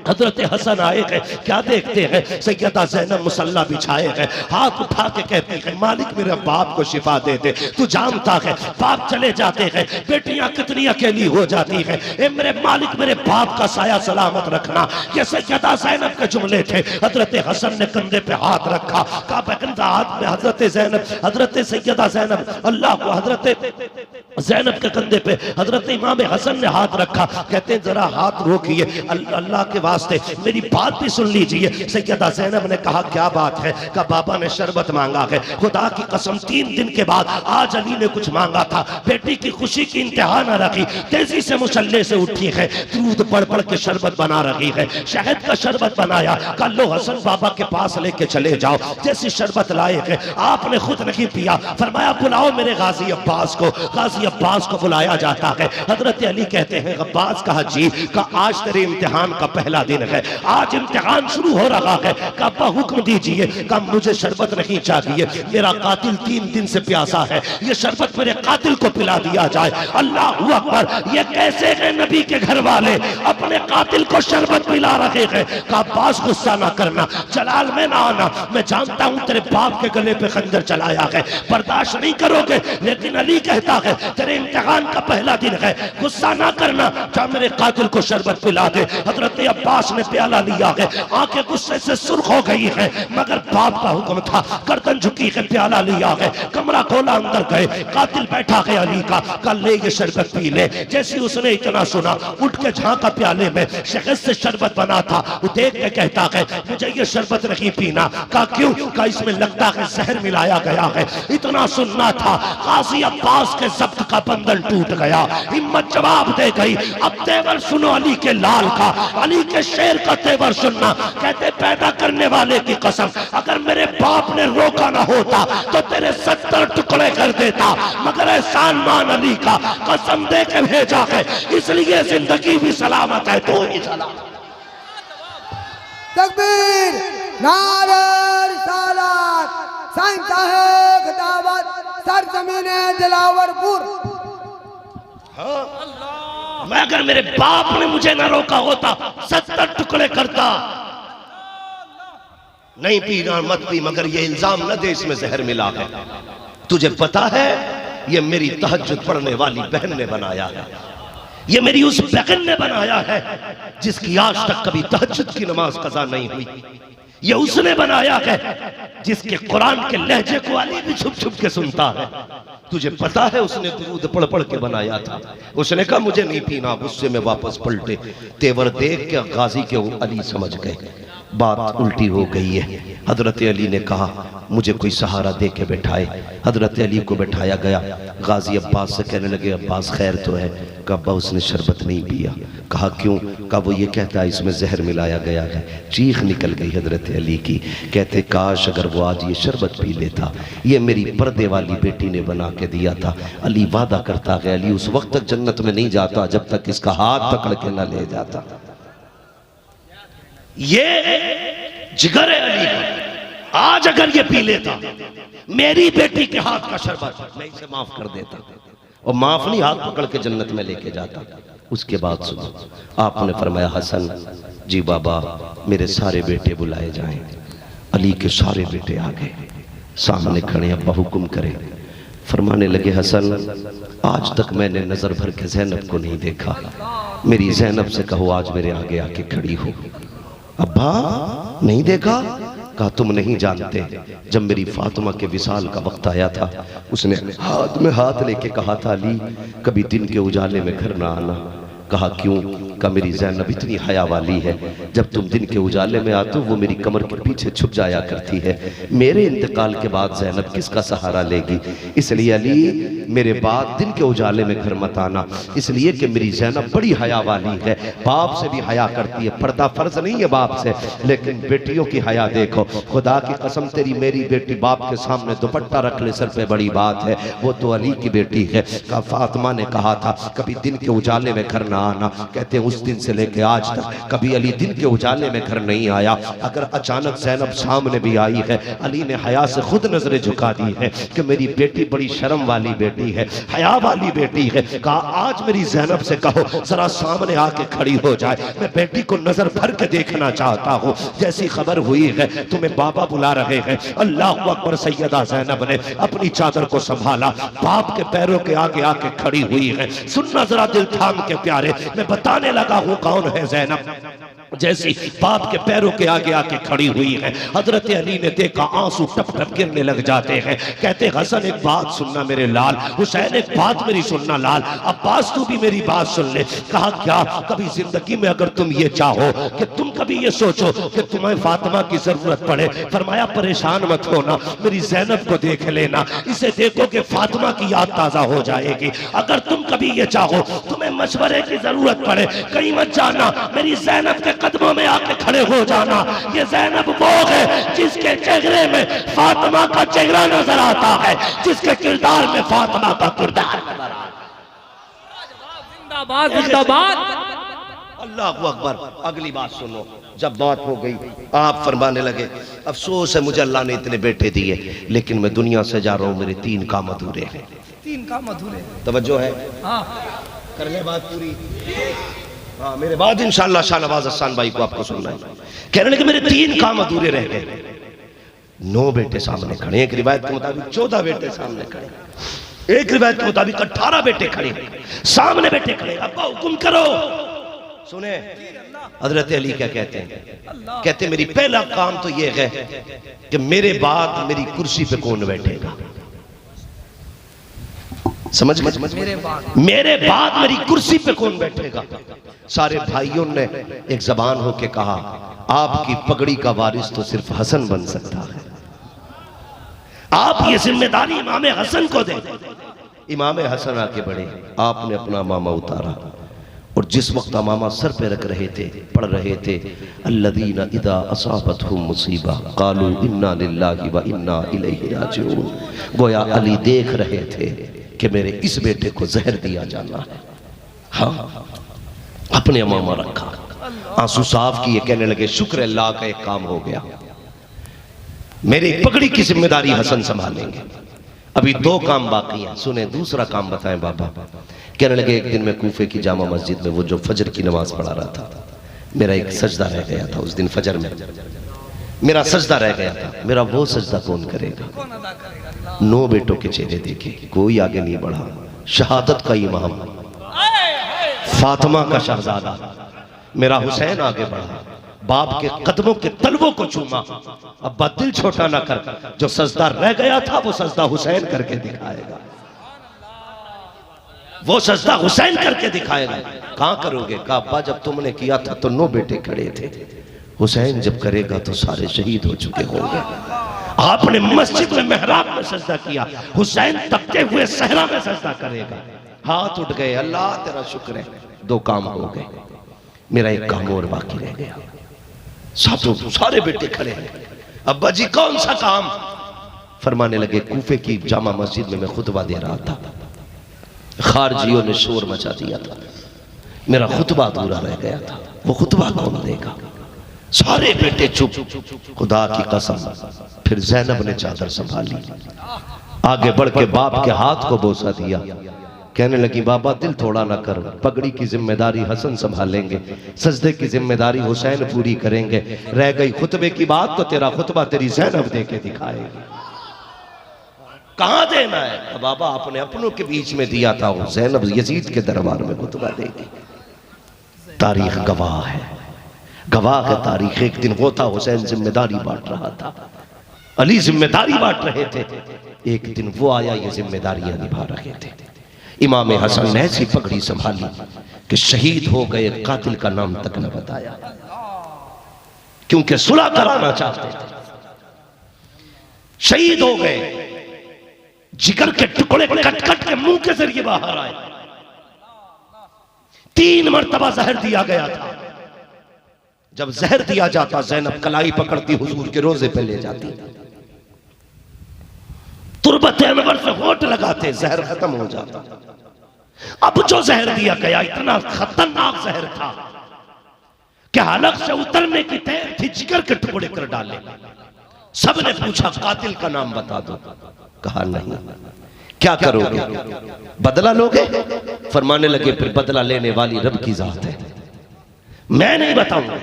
हजरत हसन आए हैं, क्या देखते हैं सैयदा ज़ैनब मुसल्ला बिछाए हैं, हाथ उठा के कहती है मालिक मेरे बाप को शिफा दे दे। तू जानता है बाप चले जाते हैं बेटियां कितनी अकेली हो जाती हैं, ए मेरे मालिक मेरे बाप का साया सलामत रखना। ये सैयदा ज़ैनब के जुमले थे। हजरत हसन ने कंधे पे हाथ रखा, कहा बगंदा हाथ में हजरत ज़ैनब, हजरत सैयदा ज़ैनब अल्लाह को, हजरत ज़ैनब के कंधे पे हजरत इमाम हसन ने हाथ रखा। कहते हैं जरा हाथ रोकिए, अल्लाह के वास्ते मेरी बात भी सुन लीजिए। सैयदा ज़ैनब ने कहा क्या बात है? कहा बाबा ने शरबत मांगा है, खुदा की कसम 3 दिन के बाद आज अली ने कुछ मांगा था, बेटी की खुशी की इंतहा न रखी, तेजी से मुसल्ले से उठी है, दूध पढ़ पढ़ के शरबत बना रही है, शहद का शरबत बनाया। कल लो हसन बाबा के पास लेके चले जाओ। जैसी शरबत लाए है आपने खुद नहीं पिया, फरमाया बुलाओ मेरे गाजी अब्बास को। गाजी अब्बास को बुलाया जाता है। हजरत अली कहते हैं अब्बास कहा जी, का आज तेरे इम्तिहान का पहला दिन है, आज इम्तिहान शुरू हो रहा है। का अब्बा हुक्म दीजिए। का मुझे शरबत नहीं चाहिए, मेरा कातिल 3 दिन से प्यासा है, ये शरबत मेरे कातिल को पिला दिया जाए। अल्लाह अकबर, ये कैसे है नबी के घर वाले अपने कातिल को शरबत पिला रहे हैं। का अब्बास गुस्सा ना करना, जलाल में ना आना, मैं जानता हूं तेरे बाप के गले पे खंजर चलाया है, बर्दाश्त नहीं करोगे, लेकिन अली कहता है तेरे इम्तिहान का पहला दिन है, गुस्सा ना करना, जा मेरे कातिल को शरबत पिला दे। हजरत अब्बास ने प्याला लिया है, आंखें गुस्से से सुर्ख हो गई है, मगर बाप का हुक्म था, गर्दन झुकी है, प्याला लिया है, कमरा खोला, अंदर गए, कातिल बैठा है अली का। कल ले ये शरबत पी ले। जैसे उसने इतना सुना उठ के झांका प्याले में शहद से शरबत बना था, वो देख के कहता है मुझे ये शरबत नहीं पीना। का क्यों? का इसमें लगता है जहर मिलाया गया है। इतना सुनना था, गाजी अब्बास के जब्त का बंधन टूट गया, हिम्मत जवाब दे गई। अब तेवर सुनो अली के लाल का, अली के शेर का तेवर सुनना। कहते पैदा करने वाले की कसम, अगर मेरे बाप ने रोका ना होता तो तेरे 70 टुकड़े कर देता, मगर एहसान मान अली का, कसम दे के भेजा है, इसलिए जिंदगी भी सलामत है, तो ही सलामत। तकबीर, नारे रिसालत, साईं साहेब दावत, सरजमीने दिलावरपुर। मैं अगर मेरे बाप ने मुझे ना रोका होता 70 टुकड़े करता। नहीं पीना मत पी, मगर ये इल्जाम न दे इसमें जहर मिला है। तुझे पता है ये मेरी तहज्जुद पढ़ने वाली बहन ने बनाया है, ये मेरी उस बहन ने बनाया है जिसकी आज तक कभी तहज्जुद की नमाज कज़ा नहीं हुई। ये उसने बनाया है जिसके कुरान के लहजे को अली भी छुप छुप के सुनता है। तुझे पता है उसने दुरूद पढ़ पढ़ के बनाया था। उसने कहा मुझे नहीं पीना, गुस्से में वापस पलटे, तेवर देख के गाजी के अली समझ गए बात उल्टी हो गई है। हजरत अली ने कहा मुझे कोई सहारा दे के बैठाए। हजरत अली को बैठाया गया। गाजी अब्बास से कहने लगे अब्बास खैर तो है? कहा अब्बा उसने शरबत नहीं पिया। कहा क्यों? कहा वो ये कहता है इसमें जहर मिलाया गया है। चीख निकल गई हजरत अली की। कहते काश अगर वो आज ये शरबत पी लेता, ये मेरी पर्दे वाली बेटी ने बना के दिया था। अली वादा करता है अली उस वक्त तक जन्नत में नहीं जाता जब तक इसका हाथ पकड़ के न ले जाता। ये जिगर अली का, आज अगर ये पी लेता मेरी बेटी के हाथ का शरबत, मैं इसे माफ कर देता, और माफ नहीं हाथ पकड़ के जन्नत में लेके जाता। उसके बाद सुनो, आपने फरमाया हसन जी बाबा मेरे सारे बेटे बुलाए जाएं। अली के सारे बेटे आ गए, सामने खड़े, अब्बा हुक्म करे। फरमाने लगे हसन आज तक मैंने नजर भर के ज़ैनब को नहीं देखा, मेरी ज़ैनब से कहो आज मेरे आगे आके खड़ी हो। अब्बा नहीं देखा? कहा तुम नहीं जानते, जब मेरी फातिमा के विसाल का वक्त आया था उसने हाथ में हाथ लेके कहा था अली कभी दिन के उजाले में घर ना आना। कहा क्यों? का मेरी ज़ैनब इतनी हया वाली है, जब तुम दिन के उजाले में आते हो वो मेरी कमर के पीछे छुप जाया करती है। मेरे इंतकाल के बाद ज़ैनब किसका सहारा लेगी? इसलिए अली मेरे बाद दिन के उजाले में घर मत आना, इसलिए कि मेरी ज़ैनब बड़ी हया वाली है, बाप से भी हया करती है। पर्दा फर्ज नहीं है बाप से, लेकिन बेटियों की हया देखो। खुदा की कसम तेरी मेरी बेटी बाप के सामने दुपट्टा रख ले सर पे बड़ी बात है, वो तो अली की बेटी है। का फातिमा ने कहा था कभी दिन के उजाले में घर ना आना। कहते हैं उस दिन से लेके आज तक कभी अली दिन के उजाले में घर नहीं आया। अगर अचानक ज़ैनब सामने भी आई है, अली ने हया से खुद नजरें झुका दी है कि मेरी बेटी बड़ी शर्म वाली बेटी है, हया वाली बेटी है। कहा आज मेरी ज़ैनब से कहो जरा सामने आके खड़ी हो जाए, मैं बेटी को नजर भर के देखना चाहता हूँ। जैसी खबर हुई है तुम्हें बाबा बुला रहे हैं, अल्लाह अकबर। सैयदा ज़ैनब ने अपनी चादर को संभाला, बाप के पैरों के आगे आके खड़ी हुई है। सुनना जरा दिल थाम के प्यारे, मैं बताने लगा हूँ कौन है ज़ैनब। जैसी बाप के पैरों के आगे आके खड़ी हुई है, हजरत अली ने देखा, आंसू टप टप गिरने लग जाते हैं। कहते हसन एक बात सुनना मेरे लाल, हुसैन एक बात मेरी सुनना लाल, अब्बास तू भी मेरी बात सुन ले। कहा क्या? कभी जिंदगी में अगर तुम ये चाहो कि तुम कभी ये सोचो कि तुम्हें फातिमा की जरूरत पड़े, फरमाया परेशान मत होना, मेरी ज़ैनब को देख लेना, इसे देखो कि फातिमा की याद ताजा हो जाएगी। अगर तुम कभी ये चाहो तुम्हें मशवरे की जरूरत पड़े, कहीं मत जाना, मेरी ज़ैनब के कदमों में आके खड़े हो जाना। ये ज़ैनब वो है जिसके चेहरे में फातिमा का चेहरा नजर आता है, जिसके किरदार में फातिमा का किरदार नजर आता है। जिंदाबाद जिंदाबाद। अल्लाहु अकबर। अगली बात सुनो, जब बात हो गई आप फरमाने लगे अफसोस है मुझे अल्लाह ने इतने बेटे दिए, लेकिन मैं दुनिया से जा रहा हूं, मेरे 3 काम अधूरे हैं। 3 काम अधूरे। तवज्जो है? हाँ कर ले बात पूरी। हाँ, मेरे बाद इंशाअल्लाह शाहनवाज हसन भाई को आपको सुनना है। कहने लगे मेरे 3 काम अधूरे रह गए। 9 बेटे सामने खड़े, एक रिवायत के मुताबिक 14 बेटे सामने खड़े, एक रिवायत के मुताबिक 18 बेटे खड़े सामने, बेटे खड़े। अब्बा हुक्म करो। सुने हजरत अली क्या कहते हैं? कहते मेरी पहला काम तो ये है कि मेरे बाद मेरी कुर्सी पे कौन बैठेगा। समझ मेरे बाद मेरी कुर्सी पे कौन बैठेगा। सारे भाइयों ने एक जबान होके कहा आपकी पगड़ी का वारिस तो सिर्फ हसन बन सकता है, आप ये जिम्मेदारी इमाम हसन को दे। इमाम हसन आके बढ़े, आपने अपना मामा उतारा और जिस वक्त मामा सर पे रख रहे थे, पढ़ रहे थे अल्लज़ीना इज़ा असाबतहुम मुसीबा क़ालू इन्ना लिल्लाहि व इन्ना इलैहि राजिऊन। गोया अली देख रहे थे कि मेरे इस बेटे को जहर दिया जाना है। हाँ, अपने मामा रखा, आंसू साफ किए, कहने लगे शुक्र अल्लाह का एक काम हो गया, मेरी पगड़ी की जिम्मेदारी हसन संभालेंगे। अभी 2 काम बाकी हैं, सुने दूसरा काम बताएं बाबा। कहने लगे एक दिन मैं कूफे की जामा मस्जिद में वो जो फजर की नमाज पढ़ा रहा था, मेरा एक सजदा रह गया था। उस दिन फजर में मेरा सजदा रह गया था। मेरा वो सजदा कौन करेगा? 9 बेटों के चेहरे देखे, कोई आगे नहीं बढ़ा। शहादत का इमाम, फातिमा का शहजादा मेरा हुसैन आगे बढ़ा, बाप के कदमों के तलवों को चूमा। अब्बा दिल छोटा ना कर, जो सजदा रह गया था वो सजदा हुसैन करके दिखाएगा, वो सजदा हुसैन करके दिखाएगा। कहां करोगे? कहा अब्बा जब तुमने किया था तो 9 बेटे खड़े थे, हुसैन जब करेगा तो सारे शहीद हो चुके होंगे। आपने मस्जिद में मेहराब में सजदा किया, हुसैन तपते हुए सहरा में सजदा करेगा। हाथ उठ गए, अल्लाह तेरा शुक्र है, 2 काम हो गए, मेरा एक काम और बाकी रह गया। सारे बेटे खड़े हैं। अब्बा जी कौन सा काम? फरमाने लगे कूफे की जामा मस्जिद में मैं खुतबा दे रहा था, खारजियों ने शोर मचा दिया था, मेरा खुतबा अधूरा रह गया था, वो खुतबा कौन देगा? सारे बेटे चुप। खुदा की कसम, फिर ज़ैनब ने चादर संभाली, आगे बढ़ के बाप के हाथ को बोसा दिया, कहने लगी बाबा दिल थोड़ा ना कर, पगड़ी की जिम्मेदारी हसन संभालेंगे, सजदे की जिम्मेदारी हुसैन पूरी करेंगे, रह गई खुतबे की बात तो तेरा खुतबा तेरी ज़ैनब दे के दिखाएगी। कहां देना है? बाबा आपने अपनों के बीच में दिया था, वो ज़ैनब यजीद के दरबार में खुतबा देगी। तारीख गवाह है, गवाह है तारीख। एक दिन वो था हुसैन जिम्मेदारी बांट रहा था, अली जिम्मेदारी बांट रहे थे, एक दिन वो आया ये जिम्मेदारियां निभा रहे थे। इमाम हसन ने ऐसी पगड़ी संभाली कि शहीद हो गए, कातिल का नाम तक न बताया, क्योंकि सुलह कराना चाहते थे। शहीद हो गए, जिगर के टुकड़े कट कट के मुंह के जरिए बाहर आए। 3 मरतबा जहर दिया गया था। जब जहर दिया जाता ज़ैनब कलाई पकड़ती हुजूर के रोजे पे ले जाती, तुरबत अनवर से होठ लगाते, जहर खत्म हो जाता। अब जो जहर दिया गया इतना खतरनाक जहर था कि हलक से उतरने की तैयार थी, जिगर के टुकड़े कर डाले। सबने पूछा कातिल का नाम बता दो। कहा नहीं। क्या करोगे? बदला लोगे? फरमाने लगे फिर बदला लेने वाली रब की जात है, मैं नहीं बताऊंगा।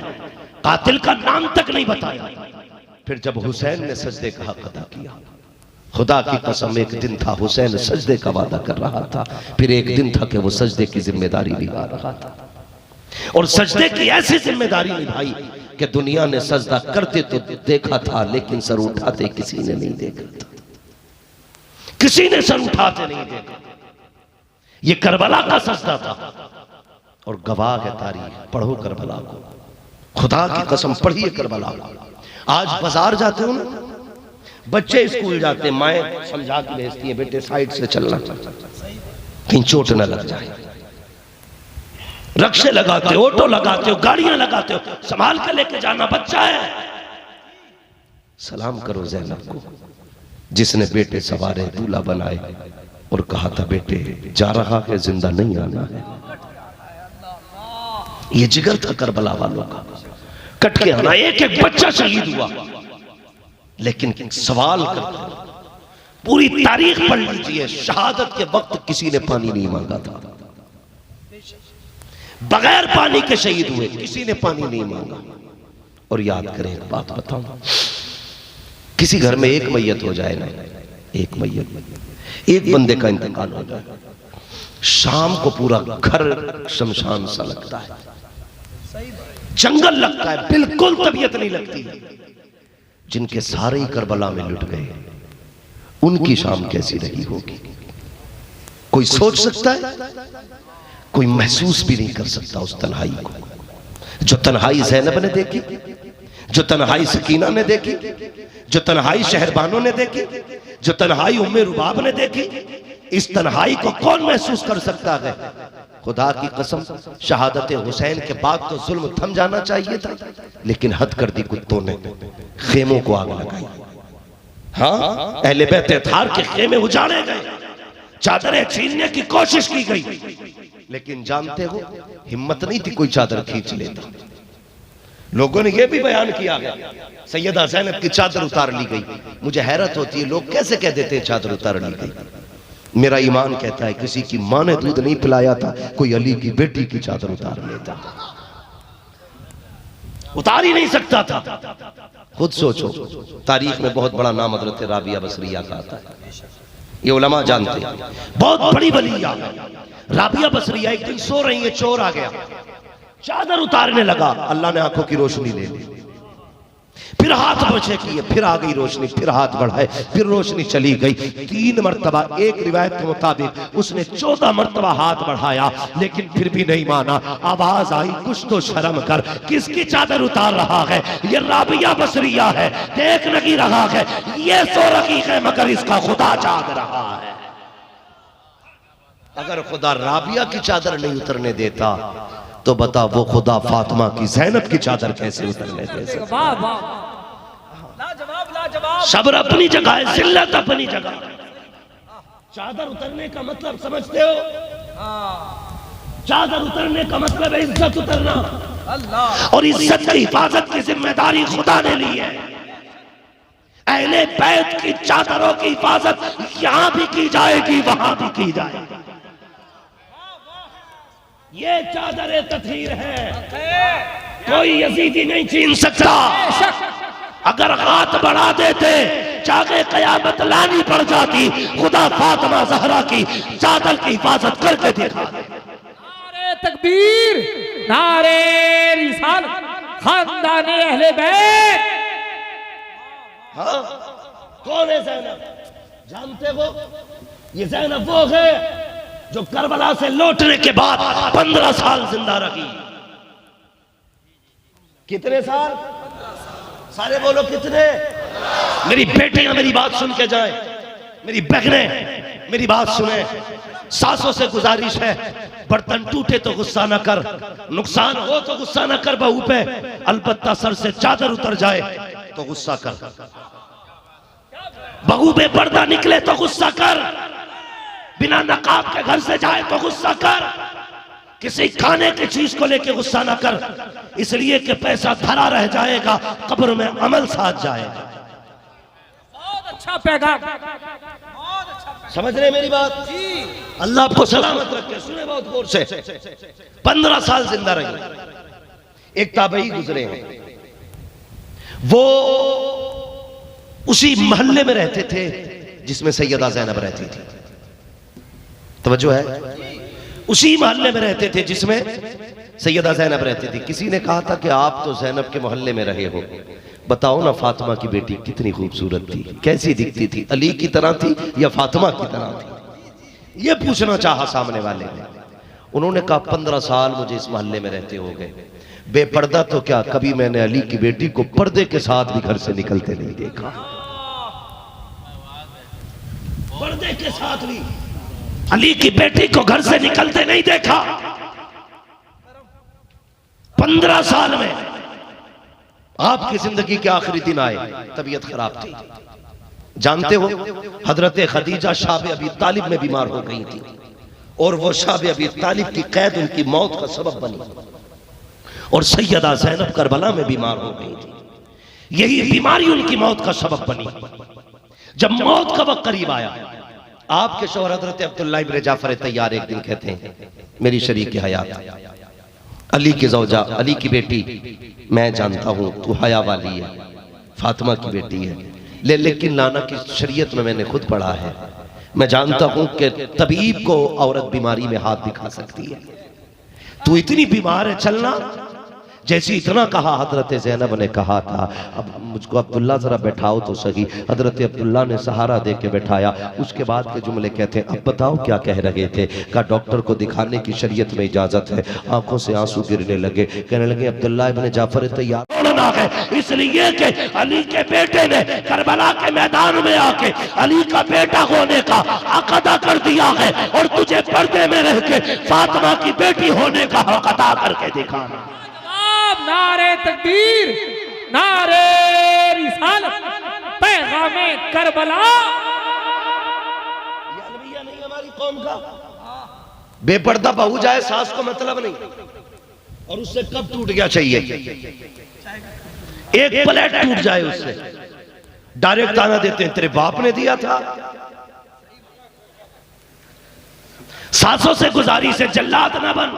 कातिल का नाम तक नहीं बताया। फिर जब हुसैन ने सजदे का हक अदा किया, खुदा की कसम एक दिन था हुसैन सजदे का वादा कर रहा था, फिर एक दिन था कि वो सजदे की जिम्मेदारी निभा रहा था। और सजदे की ऐसी जिम्मेदारी निभाई कि दुनिया ने सजदा करते तो देखा था, लेकिन सर उठाते किसी ने नहीं देखा था। किसी ने सर उठाते नहीं देखा। ये करबला का सजदा था और गवाह है तारीख। पढ़ो करबला को, खुदा की कसम पढ़िए करबला को। आज बाजार जाते हो ना, बच्चे स्कूल जाते, माएं समझा के भेजती है बेटे साइड से चलना कहीं चोट न लग जाए। रक्शे लगाते हो, ऑटो लगाते हो, गाड़ियां लगाते हो, संभाल के लेके जाना, बच्चा है। सलाम करो ज़ैनब को जिसने बेटे सवारे दूल्हा बनाए और कहा था बेटे जा रहा है, जिंदा नहीं आना है। ये जिगर था करबला वालों का। कट के आना, एक एक बच्चा शहीद हुआ। लेकिन सवाल कर, पूरी तारीख पढ़ लीजिए, शहादत के वक्त किसी ने पानी नहीं मांगा था। बगैर पानी के शहीद हुए, किसी ने पानी नहीं मांगा। और याद करें एक बात बताऊं, किसी घर में एक मैयत हो जाए ना, एक मैयत, एक बंदे का इंतकाल हो जाए, शाम को पूरा घर शमशान सा लगता है, जंगल लगता है, बिल्कुल तबीयत नहीं लगती। जिनके सारे ही करबला में लुट गए, उनकी शाम कैसी रही होगी कोई सोच सकता है? कोई महसूस भी नहीं कर सकता उस तन्हाई को, जो तन्हाई ज़ैनब ने देखी, जो तन्हाई सकीना ने देखी, जो तन्हाई शहरबानों ने देखी, जो तन्हाई उम्मे रुबाब ने देखी। इस तन्हाई को कौन महसूस कर सकता है? खुदा की कसम, शहादत हुसैन के बाद तो जुल्म थम जाना चाहिए था, लेकिन हद कर दी कुत्तों ने, खेमों को आग लगाई। हाँ, अहले बैत अतहार के खेमे उजाड़े गए, चादरें छीनने की कोशिश की गई, लेकिन जानते हो हिम्मत नहीं थी कोई चादर खींच लेता। लोगों ने यह भी बयान किया गया सैयदा ज़ैनब की चादर उतार ली गई। मुझे हैरत होती है लोग कैसे कह देते हैं चादर उतार ली गई। मेरा ईमान कहता है किसी की मां ने दूध नहीं पिलाया था, कोई अली की बेटी की चादर उतार लेता, उतार ही नहीं सकता था। खुद सोचो, तारीख में बहुत बड़ा नाम हज़रत राबिया बसरिया का आता है, ये उलमा जानते हैं, बहुत बड़ी वलिया। राबिया बसरिया एक दिन सो रही है, चोर आ गया, चादर उतारने लगा, अल्लाह ने आंखों की रोशनी ले ली, फिर हाथ बचे किए, फिर आ गई रोशनी, फिर हाथ बढ़ाए, फिर रोशनी चली गई। 3 मरतबा, एक रिवायत के मुताबिक उसने 14 मरतबा हाथ बढ़ाया, लेकिन फिर भी नहीं माना। आवाज आई कुछ तो शर्म कर, किसकी चादर उतार रहा है? ये राबिया बसरिया है, देख नहीं रहा है, ये सो रही है मगर इसका खुदा जाग रहा है। अगर खुदा राबिया की चादर नहीं उतरने देता तो बता वो खुदा फातिमा की, ज़ैनब की चादर कैसे उतरने दे सकता? सब्र अपनी जगह है, जिल्लत अपनी जगह। चादर उतरने का मतलब समझते हो? चादर उतरने का मतलब है इज्जत उतरना, और इज्जत की हिफाजत की जिम्मेदारी खुदा ने ली है। अहले बैत की चादरों की हिफाजत यहां भी की जाएगी, वहां भी की जाएगी। ये चादर तत्हीर है, कोई यजीदी नहीं छीन सकता। अगर हाथ बढ़ा देते चाहे कयामत लानी पड़ जाती, खुदा फातिमा ज़हरा की चादर की हिफाजत करके देखा। नारे तकबीर, नारे रिसालत, खानदाने अहले बैत। हाँ, कौन है ज़ैनब? जानते हो? ये ज़ैनब वो है जो करबला से लौटने के बाद 15 साल जिंदा रही। कितने साल? सारे बोलो कितने? मेरी बेटियां मेरी बात सुन के जाएं, मेरी बहनें मेरी बात सुने। सासों से गुजारिश है, बर्तन टूटे तो गुस्सा न कर, नुकसान हो तो गुस्सा न कर बहू पे, अलबत्ता सर से चादर उतर जाए तो गुस्सा कर। बहू पे पर्दा निकले तो गुस्सा कर। बिना नकाब के घर से जाए तो गुस्सा कर, किसी खाने की चीज को लेके गुस्सा ना कर, इसलिए कि पैसा धरा रह जाएगा, कब्र में अमल साथ जाएगा। बहुत अच्छा पैगाम, बहुत अच्छा समझ रहे मेरी बात? अल्लाह आपको सलामत रखे। सुने बहुत गौर से। 15 साल जिंदा रही। एक ताबई गुजरे हैं, वो उसी मोहल्ले में रहते थे जिसमें सैयदा ज़ैनब रहती थी। तवज्जो है? उसी मोहल्ले में रहते थे जिसमें सैयदा ज़ैनब रहती थी। किसी ने कहा था कि आप तो ज़ैनब के मोहल्ले में रहे हो, बताओ ना फातिमा की बेटी कितनी खूबसूरत थी, कैसी दिखती थी, अली की तरह थी या फातिमा की तरह थी? ये पूछना चाहा सामने वाले ने। उन्होंने कहा 15 साल मुझे इस मोहल्ले में रहते हो गए, बेपर्दा तो क्या, कभी मैंने अली की बेटी को पर्दे के साथ भी घर से निकलते नहीं देखा। पर्दे के साथ भी अली की बेटी को घर से निकलते नहीं देखा। 15 साल में आपकी जिंदगी के आखिरी दिन आए, तबीयत खराब थी। जानते हो हजरत खदीजा शाब अबी तालिब में बीमार हो गई थी और वो शाब अबी तालिब की कैद उनकी मौत का सबब बनी, और सैयदा ज़ैनब करबला में बीमार हो गई थी। यही बीमारी उनकी मौत का सबब बनी। जब मौत का वक्त करीब आया, आपके शौहर हजरत अब्दुल्लाह इब्न जाफर तैयार एक दिन कहते हैं, मेरी शरीक हयात अली की ज़ौजा, अली की बेटी, मैं जानता हूं तू हया वाली है, फातिमा की बेटी है, लेकिन नाना की शरीयत में मैंने खुद पढ़ा है, मैं जानता हूं कि तबीब को औरत बीमारी में हाथ दिखा सकती है, तू इतनी बीमार है, चलना। जैसे इतना कहा, हजरत ज़ैनब ने कहा था, अब मुझको अब्दुल्ला जरा बैठाओ तो सही। हजरत अब्दुल्ला ने सहारा दे के बैठाया। उसके बाद के जुमले कहते हैं, अब बताओ क्या कह रहे थे? कहा डॉक्टर को दिखाने की शरीयत में इजाजत है। आंखों से आंसू गिरने लगे, कहने लगे अब्दुल्ला इब्न जाफर तैयार है, इसलिए कि अली के बेटे ने करबला के मैदान में आके अली का बेटा होने का अक़दा कर दिया है, और तुझे पर्दे में रह के फातिमा की बेटी होने का हक अदा करके दिखाना। नारे तकबीर, नारे रिसालत, पैगामे करबला। ये अलविया नहीं हमारी कौम का। बेपर्दा बहू जाए सास को मतलब नहीं, और उससे कब टूट गया चाहिए? एक प्लेट टूट जाए उससे डायरेक्ट ताना देते हैं, तेरे बाप ने दिया था। सासों से गुजारी से जल्लाद ना बन,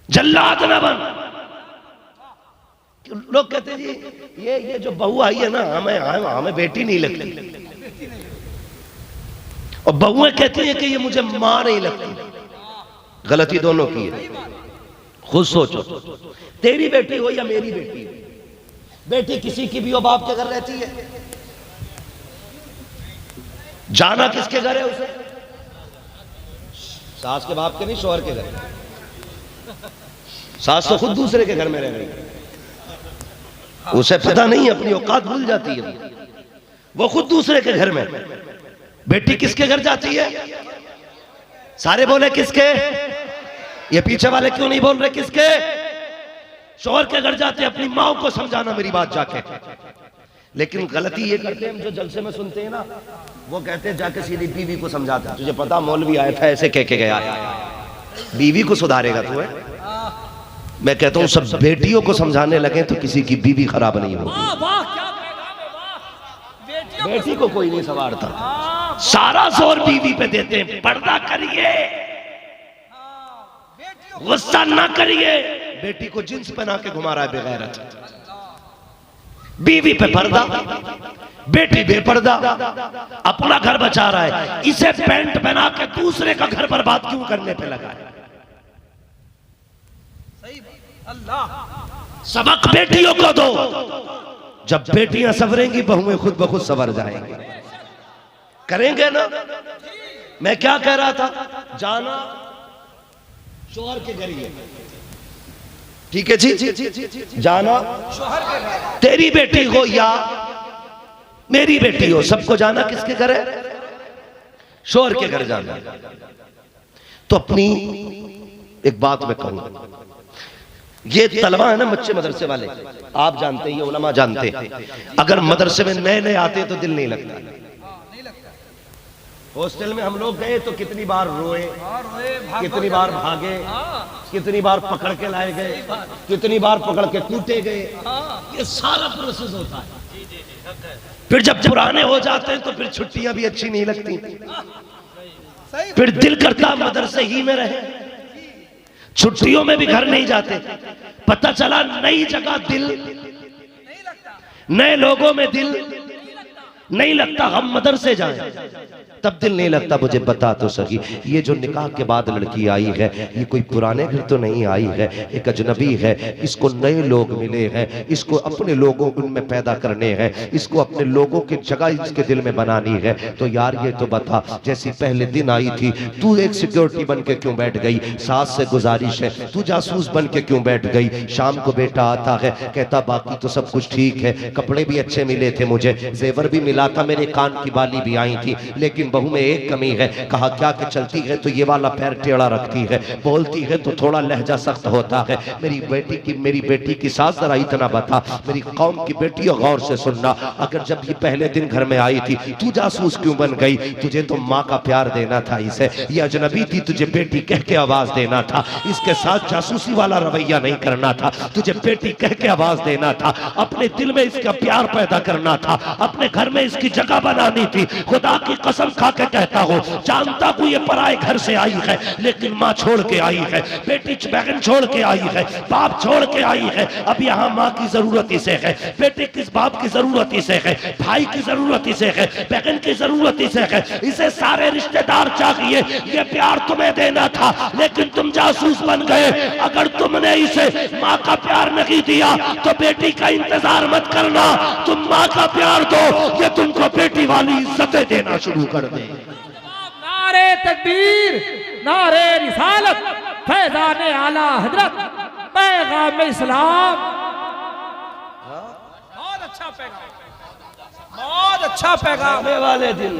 जल्लाद ना बन। लोग कहते हैं जी ये जो बहू आई है ना, हमें बेटी नहीं लगती, और बहुएं कहती हैं कि ये मुझे मां नहीं लगती। गलती दोनों की है। खुद सोचो, तेरी बेटी हो या मेरी बेटी, बेटी किसी की भी हो बाप के घर रहती है। जाना किसके घर है उसे? सास के बाप के नहीं, शौहर के घर। सास तो खुद दूसरे के घर में रह रही है, उसे पता नहीं, अपनी औकात भूल जाती है, वो खुद दूसरे के घर में। बेटी किसके घर जाती है? सारे बोले किसके, ये पीछे वाले क्यों नहीं बोल रहे किसके? शौहर के घर जाते, अपनी माँ को समझाना मेरी बात जाके। लेकिन गलती ये करते हैं, जो जलसे में सुनते हैं ना, वो कहते हैं जाके सीधी बीवी को समझाते, तुझे पता मौलवी आया था ऐसे कह के गया, बीवी को सुधारेगा तू? मैं कहता हूं सब बेटियों को समझाने लगे तो किसी की बीवी खराब नहीं होगी। बेटी को कोई नहीं संवारता, सारा जोर बीवी पे देते हैं। पर्दा करिए, गुस्सा ना करिए। बेटी को जींस पहना के घुमा रहा है बेगैरत, बीवी पे पर्दा, बेटी बेपर्दा, अपना घर बचा रहा है, इसे पैंट पहना के दूसरे का घर बर्बाद क्यों करने पे लगा है? सबक बेटियों को दो, जब बेटियां संवरेंगी बहुएं खुद ब खुद संवर जाएंगी। करेंगे ना? मैं क्या कह रहा था, जाना शौहर के घर ही है, ठीक है जी, जाना शौहर के घर, तेरी बेटी हो या मेरी बेटी हो, सबको जाना किसके घर है? शौहर के घर जाना। तो अपनी एक बात मैं कहूंगा, ये तलवा है ना बच्चे मदरसे वाले, आप जानते हैं, ये उलमा जानते हैं, अगर मदरसे में नए नए आते हैं तो दिल नहीं लगता। हॉस्टल में हम लोग गए तो कितनी बार रोए, भाग कितनी बार भागे, कितनी बार पकड़ के लाए गए, कितनी बार पकड़ के कूटे गए। ये सारा प्रोसेस होता है। फिर जब पुराने हो जाते हैं तो फिर छुट्टियां भी अच्छी नहीं लगती, फिर दिल करता मदरसे ही में रहे, छुट्टियों में भी घर नहीं जाते। पता चला नई जगह दिल, नए लोगों में दिल नहीं लगता, हम मदरसे जाएं तब दिल नहीं लगता। मुझे बता तो सही, ये जो निकाह के बाद लड़की आई है, ये कोई पुराने घर तो नहीं आई है, एक अजनबी है, इसको नए लोग मिले हैं, इसको अपने लोगों उनमें पैदा करने हैं, इसको अपने लोगों की जगह इसके दिल में बनानी है। तो यार ये तो बता, जैसी पहले दिन आई थी तू एक सिक्योरिटी बन के क्यों बैठ गई? सास से गुजारिश है, तू जासूस बन के क्यों बैठ गई? शाम को बेटा आता है, कहता बाकी तो सब कुछ ठीक है, कपड़े भी अच्छे मिले थे, मुझे जेवर भी मिला था, मेरे कान की बाली भी आई थी, लेकिन बहू में एक कमी है। कहा क्या कि चलती है तो ये वाला पैर टेढ़ा रखती है, बोलती है तो थोड़ा लहजा सख्त होता है। मेरी बेटी की सास जरा इतना बता, मेरी कौम की बेटी गौर से सुनना, अगर जब ये पहले दिन घर में आई थी तू जासूस क्यों बन गई? तुझे तो माँ का प्यार देना था इसे, ये अजनबी थी, तुझे बेटी कह के आवाज देना था, इसके साथ जासूसी वाला रवैया नहीं करना था, तुझे बेटी कह के आवाज देना था, अपने दिल में इसका प्यार पैदा करना था, अपने घर में इसकी जगह बनानी थी। खुदा की कसम खा के कहता हूँ, जानता हूँ ये पराए घर से आई है, लेकिन माँ छोड़ के आई है, बेटी बहन छोड़ के आई है, बाप छोड़ के आई है। अब यहाँ माँ की जरूरत इसे है, बेटे किस बाप की जरूरत इसे है, भाई की जरूरत इसे है, बहन की जरूरत इसे है, इसे सारे रिश्तेदार चाहिए। ये प्यार तुम्हें देना था, लेकिन तुम जासूस बन गए। अगर तुमने इसे माँ का प्यार नहीं दिया तो बेटी का इंतजार मत करना, तुम माँ का प्यार दो, ये तुमको बेटी वाली इज्जतें देना शुरू कर दे। नारे तकबीर, नारे रिसालत, फैज़ाने आला हजरत, पैगाम इस्लाम। बहुत अच्छा पैगाम, बहुत अच्छा पैगाम। आने वाले दिन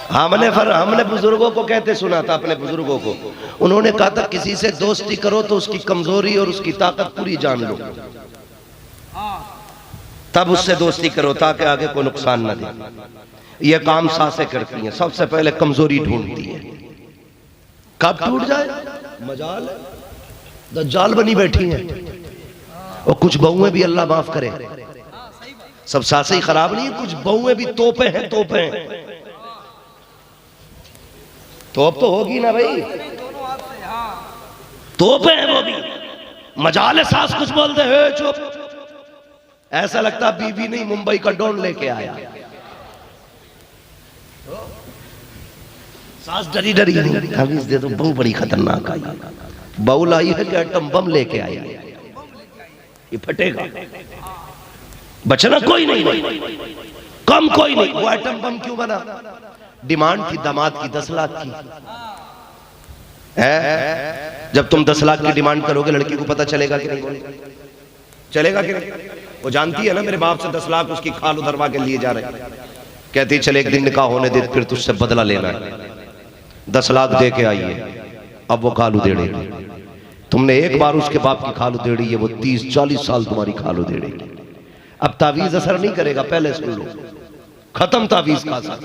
हमने बुजुर्गों को कहते सुना था, अपने बुजुर्गों को, उन्होंने कहा था किसी से दोस्ती करो तो उसकी कमजोरी और उसकी ताकत पूरी जान लो, तब उससे दोस्ती करो ताकि आगे कोई नुकसान न दे। ये काम सासें करती हैं, सबसे पहले कमजोरी ढूंढती है, कब टूट जाए मजाल है, दज्जाल बनी बैठी हैं। और कुछ बहुएं भी अल्लाह माफ करे, सब सासें ही खराब नहीं है, कुछ बहुएं भी तोपे हैं, तोपे हैं। तोप तो होगी ना भाई, तोपे हैं वो भी। मजाल है सास कुछ बोलते है चुप, ऐसा लगता बीवी नहीं मुंबई का डॉन लेके आया। सास डरी डरी नहीं, हमीज दे तो बहू बड़ी खतरनाक आई, बहू लाई है कि एटम बम लेके आई, ये फटेगा, बचना कोई नहीं, कम कोई नहीं। वो एटम बम क्यों बना? डिमांड थी दामाद की 10 लाख की है। जब तुम 10 लाख की डिमांड करोगे लड़की को पता चलेगा कि नहीं? चलेगा कि नहीं? वो जानती है ना मेरे बाप से 10 लाख उसकी खाल उधरवा के लिए जा रहे, कहती चले एक दिन निकाह होने दे, फिर तुझसे बदला लेना है। 10 लाख दे के आई है, अब वो खाल उधेड़ेगी। तुमने एक बार उसके बाप की खाल उधेड़ी है, वो 30-40 साल तुम्हारी खाल उधेड़ेगी। अब तावीज असर नहीं करेगा, पहले सुन लो, खत्म तावीज का असर।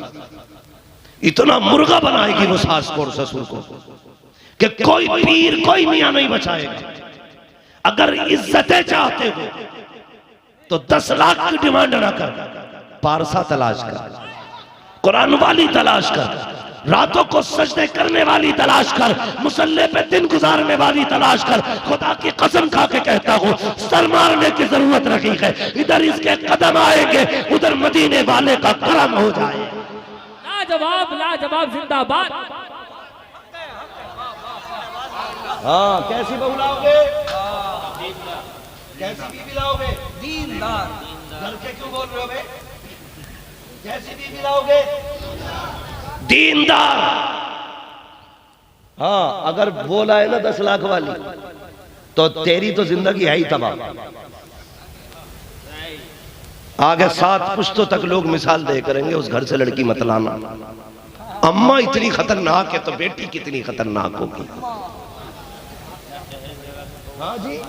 इतना मुर्गा बनाएगी वो सास को और ससुर को कि कोई पीर कोई मियां नहीं बचाएगा। अगर इज्जतें चाहते हो तो 10 लाख की डिमांड ना कर, पारसा तलाश कर, कुरान वाली तलाश कर, रातों को सजदे करने वाली तलाश कर, मुसल्ले पे दिन गुजारने वाली तलाश कर। खुदा की कसम खा के कहता हूँ, सर मारने की जरूरत रही है। इधर इसके कदम आएंगे, उधर मदीने वाले का करम हो जाए। लाजवाब, लाजवाब, जिंदाबाद। हाँ, कैसी बहू लाओगे? कैसी बीवी लाओगे? दीनदार। डर के क्यों बोल रहे हो बे? कैसी बीवी लाओगे? दीनदार। हाँ, अगर वो लाए ना 10 लाख वाली तो तेरी तो जिंदगी है ही तबाह। आगे 7 पुश्तों तक लोग मिसाल दे करेंगे, उस घर से लड़की मत लाना। अम्मा इतनी खतरनाक है तो बेटी कितनी खतरनाक होगी। हाँ जी,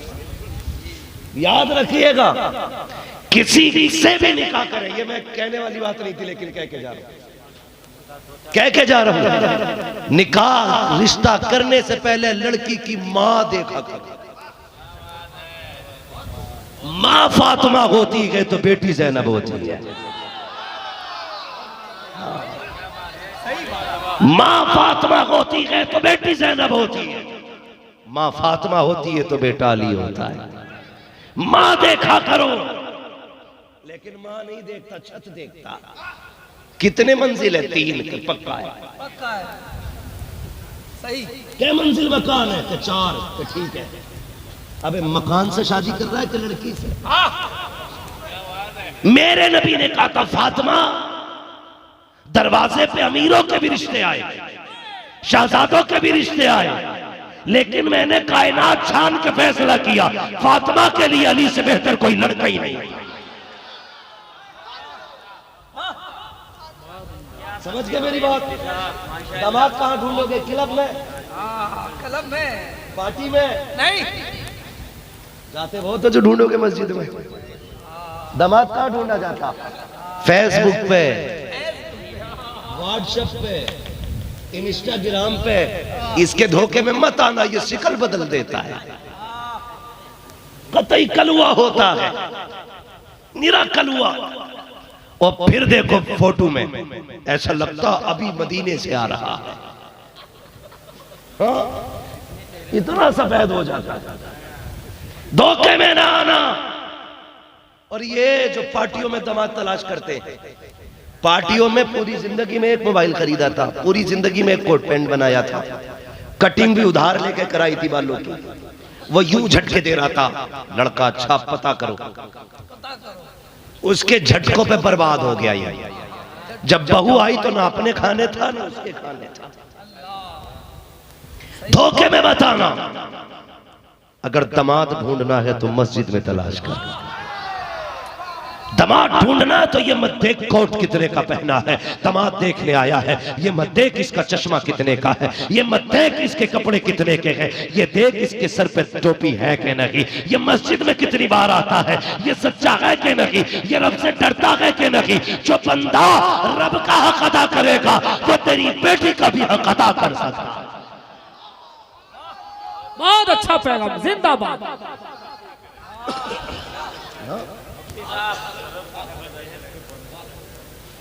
याद रखिएगा, किसी से भी निकाह करें। ये मैं कहने वाली बात नहीं थी, लेकिन कह के जा रहा हूं। कह के जा रहा हूं, निकाह रिश्ता करने से पहले लड़की की मां देखा करो। मां फातिमा होती है तो बेटी ज़ैनब होती है। मां फातिमा होती है तो बेटी ज़ैनब होती है। मां फातिमा होती है तो बेटा अली होता है। मां देखा करो, लेकिन मां नहीं देखता, छत देखता। कितने मंजिल है? 3 पक्का है। पक्का है, सही। क्या मंजिल मकान है? कि 4। तो ठीक है। अबे मकान से शादी कर रहा है कि लड़की से? मेरे नबी ने कहा था फातिमा, दरवाजे पे अमीरों के भी रिश्ते आए, शहजादों के भी रिश्ते आए, लेकिन मैंने कायनात छान के फैसला किया, फातिमा के लिए अली से बेहतर कोई लड़का ही नहीं। समझ गए मेरी बात? दामाद कहाँ ढूंढोगे? क्लब में? क्लब में, पार्टी में नहीं जाते हो तो जो ढूंढोगे मस्जिद में। दामाद कहाँ ढूंढा जाता? फेसबुक पे, व्हाट्सएप पे, इंस्टाग्राम पे। इसके धोखे में मत आना, ये शिकल बदल देता है, कतई कलुआ होता है, निरा कलुआ। और फिर देखो फोटो में ऐसा लगता अभी मदीने से आ रहा है। हाँ? इतना सफेद हो जाता है। धोखे में ना आना। और ये जो पार्टियों में दामाद तलाश करते हैं, पार्टियों में पूरी जिंदगी में एक मोबाइल खरीदा था, पूरी जिंदगी में एक कोट पैंट बनाया था, कटिंग भी उधार लेके कराई थी बालों की, वो यूं झटके दे रहा था। लड़का अच्छा, पता करो। उसके झटकों पे बर्बाद हो गया ये। जब बहू आई तो ना अपने खाने था ना उसके खाने था। धोखे में मत आना। अगर दामाद ढूंढना है तो मस्जिद में तलाश कर। दामाद ढूंढना है तो ये मत देख कोट कितने का पहना है, दामाद देखने आया है, ये मत देख इसका चश्मा कितने का है, ये मत देख इसके कपड़े कितने के हैं, ये देख इसके सर पे टोपी है कि नहीं, ये मस्जिद में कितनी बार आता है, ये सच्चा है कि नहीं, ये रब से डरता है कि नहीं। जो बंदा रब का हक अदा करेगा वो तेरी बेटी का भी हक अदा कर सकता है। बहुत अच्छा पैगाम, जिंदाबाद।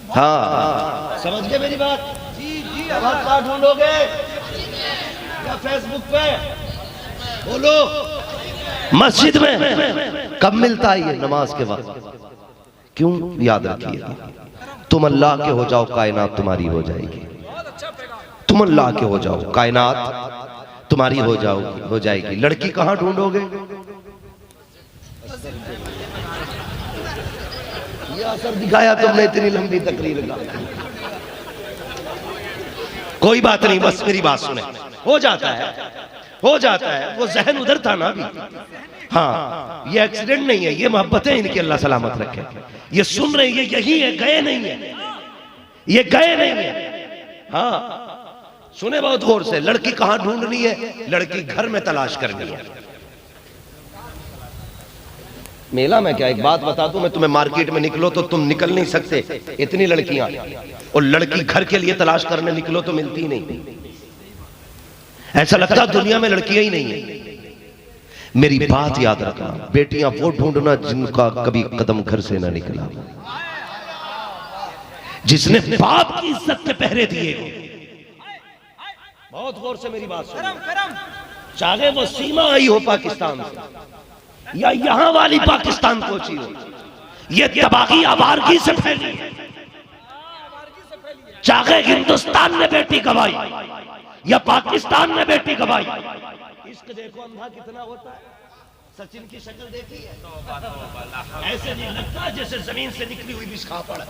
हाँ, समझ गए मेरी बात? जी जी। दामाद कहाँ ढूंढोगे? या फेसबुक पे? बोलो। मस्जिद में कब मिलता है ये? नमाज के वक्त। क्यों? याद रखिए, तुम अल्लाह के हो जाओ, कायनात तुम्हारी हो जाएगी। तुम अल्लाह के हो जाओ, कायनात तुम्हारी हो जाएगी। लड़की कहाँ ढूंढोगे? ये असर दिखाया तुमने इतनी लंबी तकरीर का। कोई बात नहीं, बस मेरी बात सुने। हो जाता है। वो जहन उधर था ना अभी। हाँ, ये एक्सीडेंट नहीं है, ये मोहब्बतें इनकी, अल्लाह सलामत रखे। ये सुन रहे, ये यही है, गए नहीं है, ये गए नहीं है। हाँ, सुने बहुत गौर से। लड़की कहां ढूंढनी है? लड़की घर में तलाश करनी है। मेला में क्या, एक बात बता दूं मैं तुम्हें, मार्केट में निकलो तो तुम निकल नहीं सकते, इतनी लड़कियां। और लड़की घर के लिए तलाश करने निकलो तो मिलती नहीं। ऐसा लगता दुनिया में लड़कियां ही नहीं है। मेरी बात याद रखना, बेटियां वो ढूंढना जिनका कभी कदम घर से ना निकला, जिसने बाप की इज्जत के पहरे दिए। बहुत गौर से मेरी बात सुनो। चाहे वो सीमा आई हो पाकिस्तान से या यहां वाली पाकिस्तान पहुंची हो, ये तबाही आवारगी से फैली है। चाहे हिंदुस्तान ने बेटी गवाई या पाकिस्तान ने बेटी गवाई। इश्क देखो अंधा कितना होता है। सचिन की शक्ल देखी है? ऐसे नहीं लगता जैसे जमीन से निकली हुई बिस्खा पड़ा।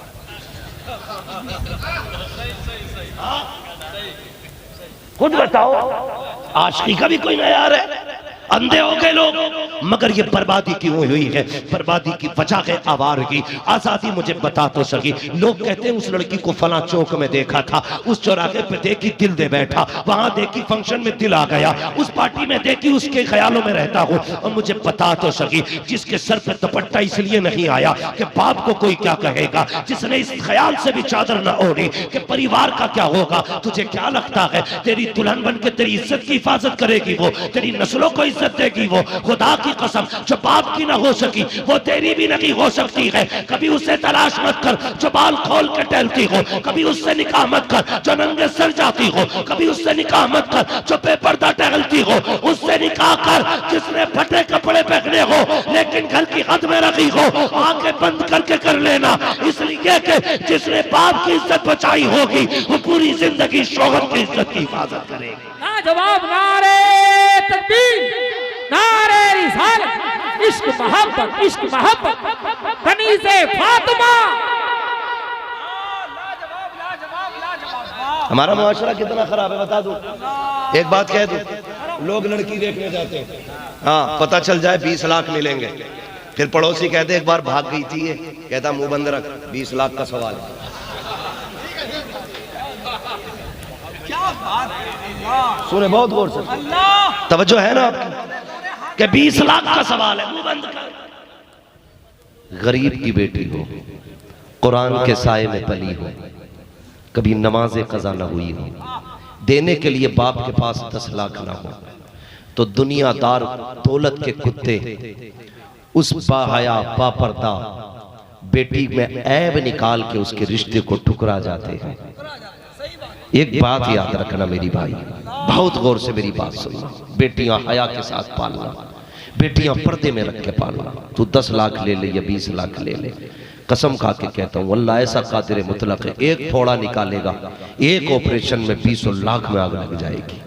खुद बताओ, आशिकी का भी कोई नयार है? अंधे हो गए लोग। मगर ये बर्बादी क्यों हुई है? बर्बादी की वजह है आवारगी। आजादी मुझे बता तो सकी। लोग कहते हैं उस लड़की को फला चौक में देखा था, उस चौराहे पे देखी दिल दे बैठा, वहां देखी फंक्शन में दिल आ गया, उस पार्टी में देखी उसके ख्यालों में रहता हूं। और मुझे बता तो सकी जिसके सर पे दुपट्टा इसलिए नहीं आया कि बाप को कोई क्या कहेगा, जिसने इस ख्याल से भी चादर न ओढ़ी कि परिवार का क्या होगा। तुझे क्या लगता है तेरी दुल्हन बन के तेरी इज्जत की हिफाजत करेगी वो, तेरी नस्लों को इज्जत देगी वो? खुदा की कसम, जो बाप की ना हो सकी वो तेरी भी नहीं हो सकती है। कभी उससे तलाश मत कर जो बाल खोल के टहलती हो, कभी उससे निकाह मत कर जो नंगे सर जाती हो, कभी उससे निकाह मत कर जो बेपर्दा टहलती हो। उससे निकाह कर जिसने फटे कपड़े पहने हो लेकिन घर की हद में रखी हो। आंखें बंद करके कर लेना, इसलिए कि जिसने बाप की इज्जत बचाई होगी वो पूरी जिंदगी शौहर की इज्जत की हिफाजत करेगी। लाजवाब नारे तकबीर, नारे रिसालत, इश्क मोहब्बत, इश्क मोहब्बत, कनीज़े फातिमा। हमारा मुआशरा कितना खराब है बता दूं? एक बात कह दूं, लोग लड़की देखने जाते हैं, हाँ पता चल जाए 20 लाख मिलेंगे, फिर पड़ोसी कहते एक बार भाग गई थी ये, कहता मुंह बंद रख 20 लाख का सवाल है। क्या बात है, सुने बहुत गौर से, अल्लाह तवज्जो है ना आपकी कि 20 लाख का सवाल है, मुंह बंद कर। गरीब की बेटी हो, कुरान के साए में पली हो, कभी नमाज़े कज़ा न हुई हो, देने के लिए बाप के पास 10 लाख ना हो, तो दुनियादार दौलत के कुत्ते उस बाहया बापर्दा बेटी में ऐब निकाल के उसके रिश्ते को ठुकरा जाते हैं। एक बात याद रखना मेरी भाई, बहुत गौर से मेरी बात सुनना। बेटियां हया के साथ पालना, बेटियां पर्दे में रख के पालना। तू 10 लाख ले ले या 20 लाख ले ले, कसम खा के कहता हूँ अल्लाह ऐसा कादिर मुतलक है, एक फोड़ा निकालेगा, एक ऑपरेशन में 20 लाख में आग लग जाएगी।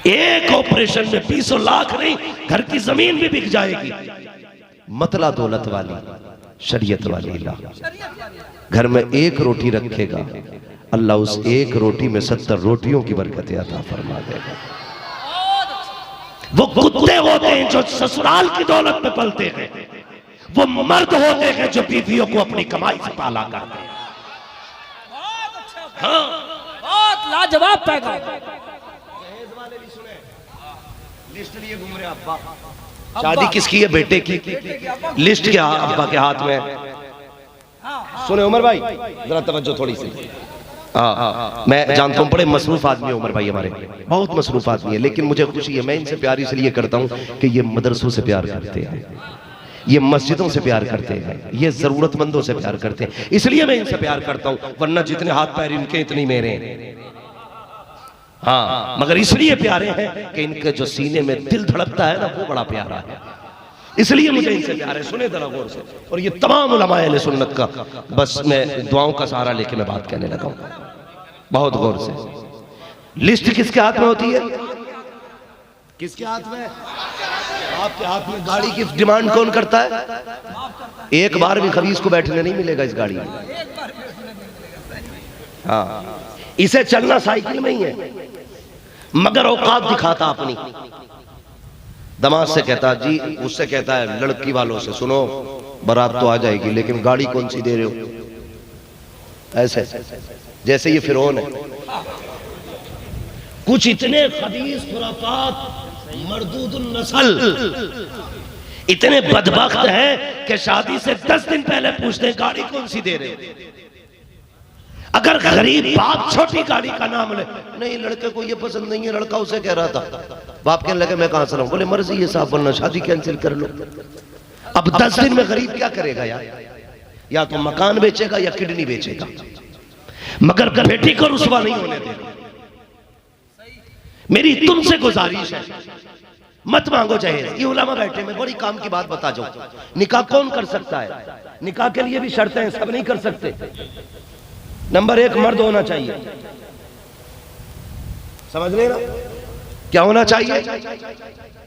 एक ऑपरेशन में 20 लाख नहीं, घर की जमीन भी बिक जाएगी। मतला दौलत वाली, शरीयत वाली ला, घर में एक रोटी रखेगा, अल्लाह उस एक रोटी में 70 रोटियों की बरकत अता फरमा देगा। वो कुत्ते होते हैं जो ससुराल की दौलत में पलते हैं, वो मर्द होते हैं जो बीवियों को अपनी कमाई से पाला करते हैं। हाँ, बहुत लाजवाब पैगाम। लिस्ट लिए घूम रहे अब्बा, शादी किसकी है? बेटे की। लिस्ट क्या अब्बा के हाथ में? सुने उमर भाई जरा तवज्जो थोड़ी सी। मैं जानता हूँ बड़े मसरूफ आदमी है उमर भाई, हमारे बहुत मसरूफ आदमी है, लेकिन मुझे खुशी है, मैं इनसे प्यार इसलिए करता हूँ कि ये मदरसों से प्यार करते हैं, ये मस्जिदों से प्यार करते हैं, ये जरूरतमंदों से प्यार करते हैं, इसलिए मैं इनसे प्यार करता हूँ। वरना जितने हाथ पैर इनके इतनी मेरे हैं। हाँ, मगर इसलिए प्यारे हैं कि इनके जो सीने में दिल धड़कता है ना वो बड़ा प्यारा है, इसलिए मुझे इनसे प्यार है। सुने जरा गौर से। और ये तमाम उलमाए अहले सुन्नत का, बस मैं दुआओं का सहारा लेके मैं बात कहने लगा हूँ, बहुत गौर से। लिस्ट किसके हाथ में होती है? किसके हाथ में? आपके हाथ में। गाड़ी की डिमांड कौन करता है? एक बार भी खबीस को बैठने नहीं मिलेगा इस गाड़ी में। हाँ, इसे चलना साइकिल में ही है, मगर औकात दिखाता अपनी। दमाद से कहता जी, उससे कहता है लड़की वालों से, सुनो बारात तो आ जाएगी लेकिन गाड़ी कौन सी दे रहे हो? ऐसे जैसे ये फिरौन है। कुछ इतने खबीस खुराफात मरदूदुन नस्ल, इतने बदबख्त हैं कि शादी से 10 दिन पहले पूछते हैं गाड़ी कौन सी दे रहे हो। अगर गरीब बाप छोटी गाड़ी का नाम ले, नहीं लड़के को ये पसंद नहीं है, लड़का उसे कह रहा था, बाप कहने लगे मैं कहां से लाऊं? बोले मर्जी है साहब, वरना शादी कैंसिल कर लो। अब 10 दिन में गरीब क्या करेगा यार? या तो मकान बेचेगा या किडनी बेचेगा, मगर बेटी को रुसवा नहीं होने देगा। मेरी तुमसे गुजारिश है, मत मांगो जहेज। ये उलमा बैठे, मैं बड़ी काम की बात बता जाऊं। निकाह कौन कर सकता है? निकाह के लिए भी शर्तें हैं, सब नहीं कर सकते। नंबर 1 मर्द होना चाहिए, समझ लेना। क्या होना चाहिए?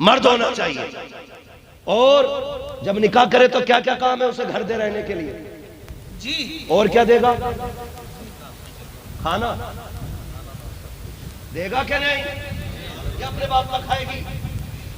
मर्द होना चाहिए। और जब निकाह करे तो क्या क्या काम है उसे? घर दे रहने के लिए जी। और क्या देगा? खाना देगा क्या? नहीं, या अपने बाप का खाएगी?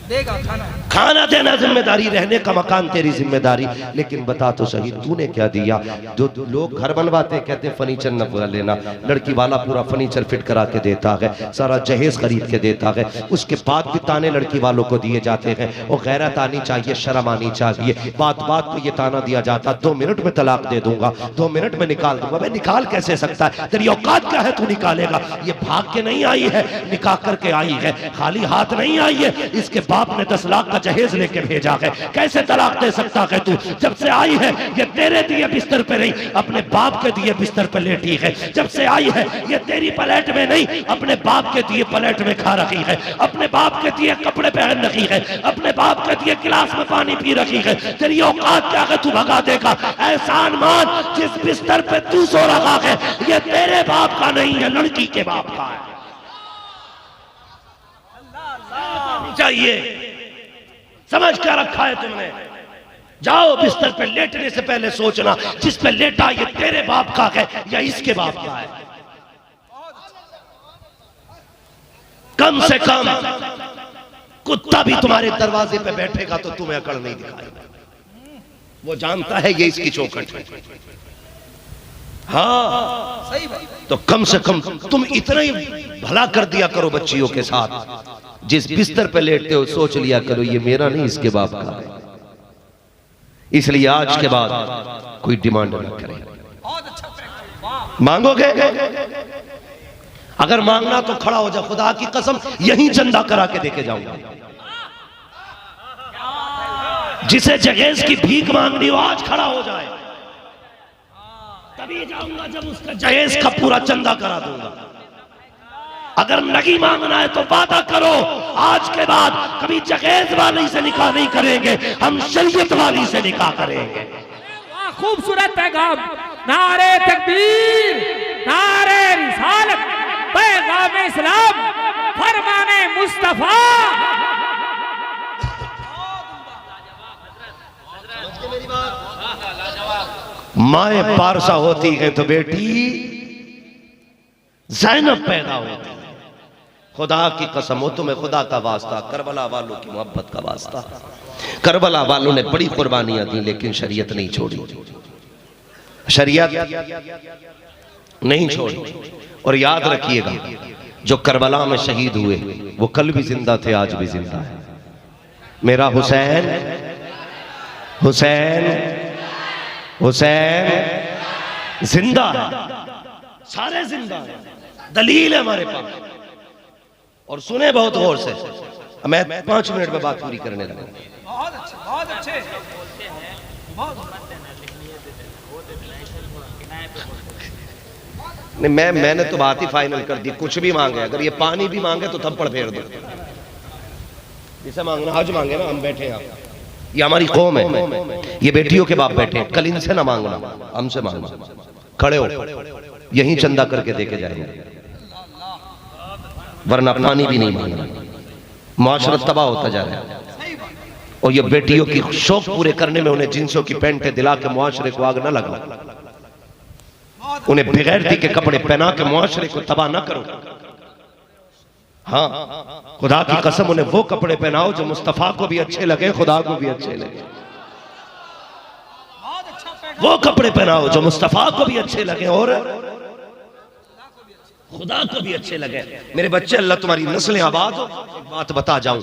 देगा खाना। खाना देना जिम्मेदारी, रहने का मकान तेरी जिम्मेदारी। लेकिन बता तो सही तूने क्या दिया? जो लोग घर बनवाते कहते हैं फर्नीचर न पूरा लेना, लड़की वाला पूरा फर्नीचर फिट करा के देता है, सारा जहेज खरीद के देता है, उसके बाद भी ताने लड़की वालों को दिए जाते हैं। और गैरत आनी चाहिए, शर्म आनी चाहिए। बात बात पे ये ताना दिया जाता 2 मिनट में तलाक दे दूंगा, 2 मिनट में निकाल दूंगा। भाई निकाल कैसे सकता है? तेरी औकात क्या है, तू निकालेगा? ये भाग के नहीं आई है, निकाह करके आई है, खाली हाथ नहीं आई है। इसके बाप ने 10 लाख का जहेज लेके भेजा है। कैसे तलाक दे सकता है तू? जब से आई है ये तेरे दिए बिस्तर पे नहीं, अपने बाप के दिए बिस्तर पे लेटी है। जब से आई है ये तेरी प्लेट में नहीं, अपने बाप के दिए प्लेट में खा रखी है, अपने बाप के दिए कपड़े पहन रखी है, अपने बाप के दिए गिलास में पानी पी रखी है। तेरी औकात क्या है, तू भगा देगा? एहसान मान, जिस बिस्तर पे तू सो रहा है ये तेरे बाप का नहीं है, लड़की के बाप का है। चाहिए समझ क्या रखा है तुमने? जाओ बिस्तर पे लेटने से पहले सोचना जिस पे लेटा ये तेरे बाप का है या इसके बाप का है। कम से कम कुत्ता भी तुम्हारे दरवाजे पे बैठेगा तो तुम्हें अकड़ नहीं दिखाएगा, वो जानता है ये इसकी चौखट है। हाँ सही बात। तो कम से कम तुम इतना ही भला कर दिया करो बच्चियों के साथ, जिस बिस्तर पे लेटते हो सोच लिया करो ये मेरा नहीं इसके बाप का है। इसलिए आज के बाद कोई डिमांड न करे। बहुत अच्छा प्रैक्टिस, वाह। मांगोगे? अगर मांगना तो खड़ा हो जा, खुदा की कसम यहीं चंदा करा के देके जाऊंगा। जिसे जहेज की भीख मांगनी हो आज खड़ा हो जाए, तभी जाऊंगा जब उसका जहेज का पूरा चंदा करा दूंगा। अगर नहीं मांगना है तो वादा करो आज के बाद कभी जहेज वाली से निकाह नहीं करेंगे, हम शरीयत वाली से निकाह करेंगे। वाह खूबसूरत पैगाम। नारे तकबीर, नारे रिसालत, पैगाम इस्लाम, फरमाने मुस्तफा। माए पारसा होती है तो बेटी ज़ैनब पैदा होती है। खुदा की कसम हो तुम्हें खुदा का वास्ता, करबला वालों की मोहब्बत का वास्ता। करबला वालों ने बड़ी कुर्बानियां दी लेकिन शरीयत नहीं छोड़ी, शरीयत नहीं छोड़ी। और याद रखिएगा जो करबला में शहीद हुए वो कल भी जिंदा थे, आज भी जिंदा है। मेरा हुसैन हुसैन हुसैन जिंदा है, सारे जिंदा है, दलील है हमारे पास। और सुने बहुत गौर से, मैं 5 मिनट में बात पूरी करने लगा। बहुत अच्छे, बहुत अच्छे, नहीं मैंने तो बात ही फाइनल कर दी। कुछ भी मांगे, अगर ये पानी भी मांगे तो थप्पड़ फेर दो। जिसे मांगना आज मांगे ना, हम बैठे हैं, ये हमारी कौम है, ये बेटियों के बाप बैठे हैं। कल इनसे ना मांगना, हमसे मांगना। खड़े हो, यहीं चंदा करके देके जाएंगे, वरना पानी भी नहीं मांगना। मुआशरत तबाह होता जा रहा है। और ये बेटियों की शौक पूरे करने में उन्हें जिन्सों की पैंटें दिला के मुआशरे को आग न लगा, उन्हें बेगैरती के कपड़े पहना के मुआशरे को तबाह न करो। हाँ खुदा की कसम उन्हें वो कपड़े पहनाओ जो मुस्तफा को भी अच्छे लगे, खुदा को भी अच्छे लगे। वो कपड़े पहनाओ जो मुस्तफा को भी अच्छे लगे और खुदा को भी अच्छे लगे। मेरे बच्चे, अल्लाह तुम्हारी नस्लें आबाद हो। एक बात बता जाऊं,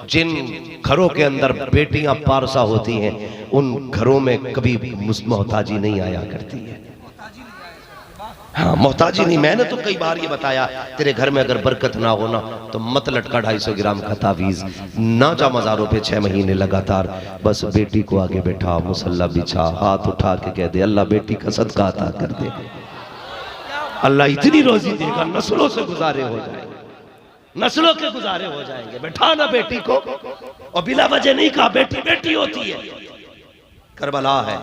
जिन घरों के अंदर बेटियां पारसा होती हैं उन घरों में कभी मोहताजी नहीं आया करती है। हाँ मोहताजी नहीं। मैंने तो कई बार ये बताया, तेरे घर में अगर बरकत ना होना तो मत लटका 250 ग्राम का तावीज, ना जा मज़ारों पे 6 महीने लगातार। बस बेटी को आगे बैठा, मुसल्ला बिछा, हाथ उठा के कह दे अल्लाह बेटी का सदका अता कर दे, अल्लाह इतनी रोजी देगा नस्लों से गुजारे हो जाएंगे, नस्लों के गुजारे हो जाएंगे। बैठा ना बेटी को, और बिला वजह नहीं कहा बेटी बेटी होती है। करबला है,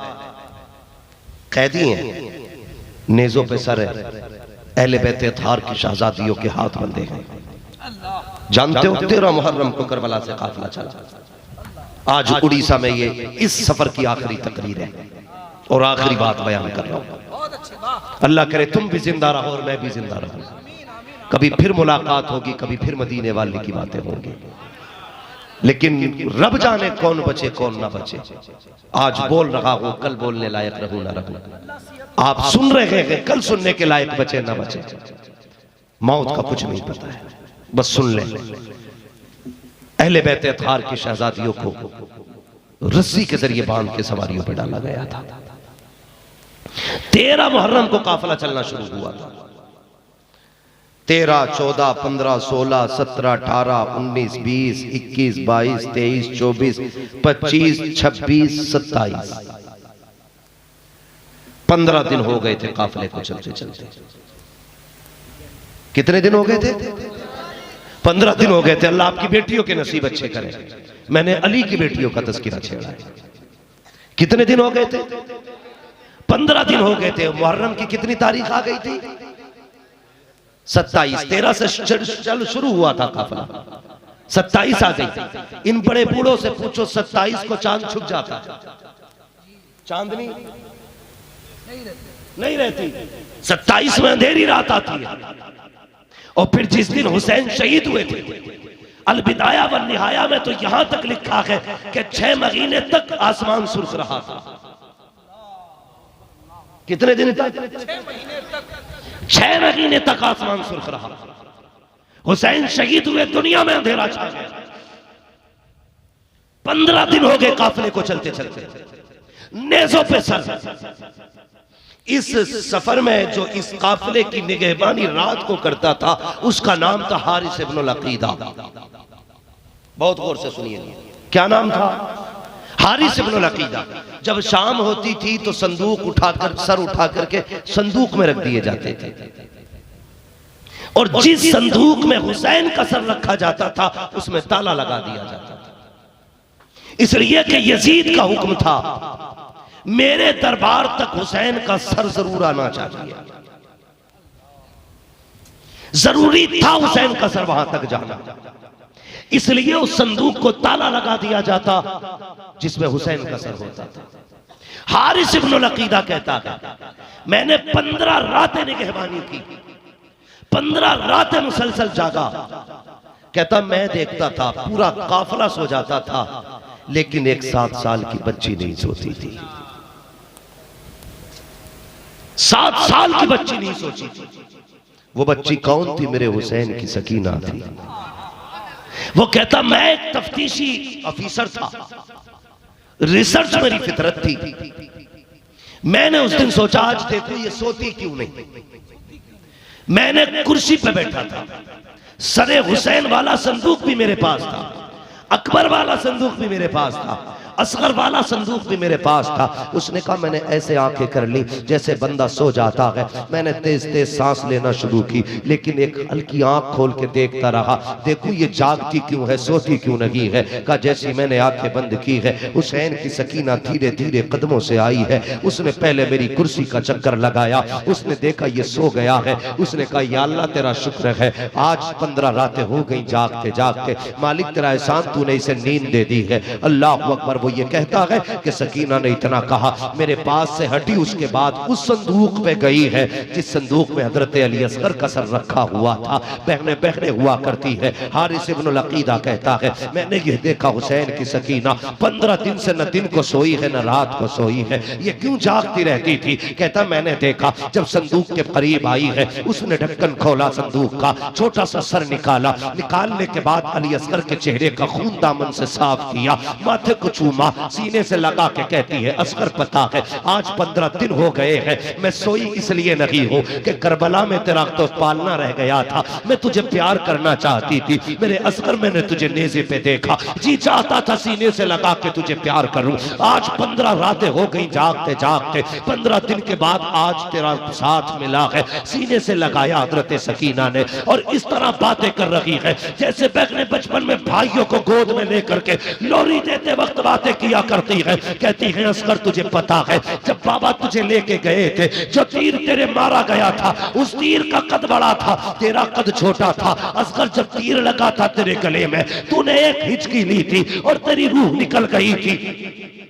कैदी हैं, नेज़ों पे सर है, अहले बैत अतहार की शहजादियों के हाथ बंधे हैं। जानते हो 13 मुहर्रम को करबला से काफिला चला। आज उड़ीसा में ये इस सफर की आखिरी तकरीर है और आखिरी बात बयान कर रहा हूं। अल्लाह करे तुम भी जिंदा रहो और मैं भी जिंदा रहूं। कभी फिर मुलाकात होगी, कभी फिर मदीने वाले की बातें होंगी। लेकिन रब जाने कौन बचे कौन ना बचे। आज बोल रहा हूं, कल बोलने लायक रहूं ना रहूं। आप सुन रहे हैं, कल सुनने के लायक बचे ना बचे। मौत का कुछ नहीं पता है, बस सुन ले। अहले बैत अतहार की शहजादियों को रस्सी के जरिए बांध के सवारियों पर डाला गया था। 13 मुहर्रम को काफिला चलना शुरू हुआ था। 13, 14, 15, 16, 17, 18, 19, 20, 21, 22, 23, 24, 25, 26, 27, 15 दिन हो गए थे काफिले को चलते चलते। कितने दिन हो गए थे? 15 दिन हो गए थे। अल्लाह आपकी बेटियों के नसीब अच्छे करे। मैंने अली की बेटियों का तज़किरा छेड़ा है। कितने दिन हो गए थे? 15 दिन हो गए थे। मुहर्रम की कितनी तारीख आ गई थी? 27। 13 से चल शुरू हुआ था काफिला, 27 आ गई। इन बड़े बूढ़ों से पूछो 27 को चांद छुप जाता, चांदनी नहीं रहती। 27 में अंधेरी रात आती है। और फिर जिस दिन हुसैन शहीद हुए थे, अलबिदाया व निहाया में तो यहां तक लिखा है कि 6 महीने तक आसमान सुर्ख रहा था। कितने दिन तक? 6 महीने तक आसमान सुर्ख रहा। हुसैन शहीद हुए, दुनिया में अंधेरा छा गया। 15 दिन हो गए काफिले को चलते चलते, नेज़ों पे सर। इस सफर में जो इस काफिले की निगहबानी रात को करता था, उसका नाम था हारिस इब्नुल अकीदा। बहुत गौर से सुनिए, क्या नाम था? हारिस इब्नुल अकीदा। जब शाम होती थी तो संदूक उठाकर, सर उठा करके संदूक में रख दिए जाते थे। और जिस संदूक में हुसैन का सर रखा जाता था, उसमें ताला लगा दिया जाता था। इसलिए कि यजीद का हुक्म था, मेरे दरबार तक हुसैन का सर जरूर आना चाहिए। जरूरी था हुसैन का सर वहां तक जाना। इसलिए उस संदूक को ताला लगा दिया जाता जिसमें हुसैन का सर होता था। हारिस इब्नुल अकीदा कहता है, मैंने 15 रातें निगहबानी की, 15 रातें मुसलसल जागा। कहता मैं देखता था पूरा काफिला सो जाता था, लेकिन एक 7 साल की बच्ची नहीं सोती थी। 7 साल की बच्ची नहीं सोची थी। वो बच्ची कौन थी? मेरे हुसैन की सकीना थी। वो कहता मैं एक तफ्तीशी अफीसर था, रिसर्च मेरी फितरत थी। मैंने उस दिन सोचा आज देखो ये सोती क्यों नहीं। मैंने कुर्सी पे बैठा था, सरे हुसैन वाला संदूक भी मेरे पास था, अकबर वाला संदूक भी मेरे पास था, असगर वाला संदूक भी मेरे पास था। उसने कहा मैंने ऐसे आंखें कर ली जैसे बंदा सो जाता है। मैंने तेज तेज सांस लेना शुरू की, लेकिन एक हल्की आंख खोल के देखता रहा, देखूं ये जागती क्यों है, सोती क्यों नहीं है। कहा जैसी मैंने आंखें बंद की है, हुसैन की सकीना धीरे धीरे कदमों से आई है। उसने पहले मेरी कुर्सी का चक्कर लगाया, उसने देखा ये सो गया है। उसने कहा या अल्लाह तेरा शुक्र है, आज 15 रातें हो गई जागते जागते, मालिक तेरा एहसान, तूने इसे नींद दे दी है। अल्लाह अकबर। वो ये कहता है कि सकीना ने इतना कहा, मेरे पास से हटी, उसके बाद उस संदूक पे गई है जिस संदूक में हजरत अली असगर का सर रखा हुआ था। बहने बहने हुआ करती है। हारिस इब्नुल अकीदा कहता है मैंने ये देखा हुसैन की सकीना 15 दिन से न दिन को सोई है न रात को सोई है, ये क्यों जागती रहती थी। कहता मैंने देखा जब संदूक के करीब आई है, उसने ढक्कन खोला संदूक का, छोटा सा सर निकाला, निकालने के बाद अली असगर के चेहरे का खून दामन से साफ किया, माथे को चूमा, सीने से लगा के कहती है असगर पता है आज 15 दिन हो गए हैं, मैं सोई इसलिए नहीं हूं कि करबला में तेरा तो पालना रह गया था, मैं तुझे प्यार करना चाहती थी। मेरे असगर मैंने तुझे नेज़े पे देखा, जी चाहता था सीने से लगा के तुझे प्यार करूं। आज 15 रातें हो गई जागते जागते, 15 दिन के बाद आज तेरा साथ मिला है, सीने से लगाया हजरत सकीना ने। और इस तरह बातें कर रही है जैसे बहनें बचपन में भाइयों को गोद में लेकर के लोरी देते वक्त बातें किया करती है। कहती है असगर तुझे पता है जब बाबा तुझे लेके गए थे, जो तीर तेरे मारा गया था उस तीर का कद बड़ा था, तेरा कद छोटा था। असगर जब तीर लगा था तेरे गले में, तूने एक हिचकी ली थी और तेरी रूह निकल गई थी।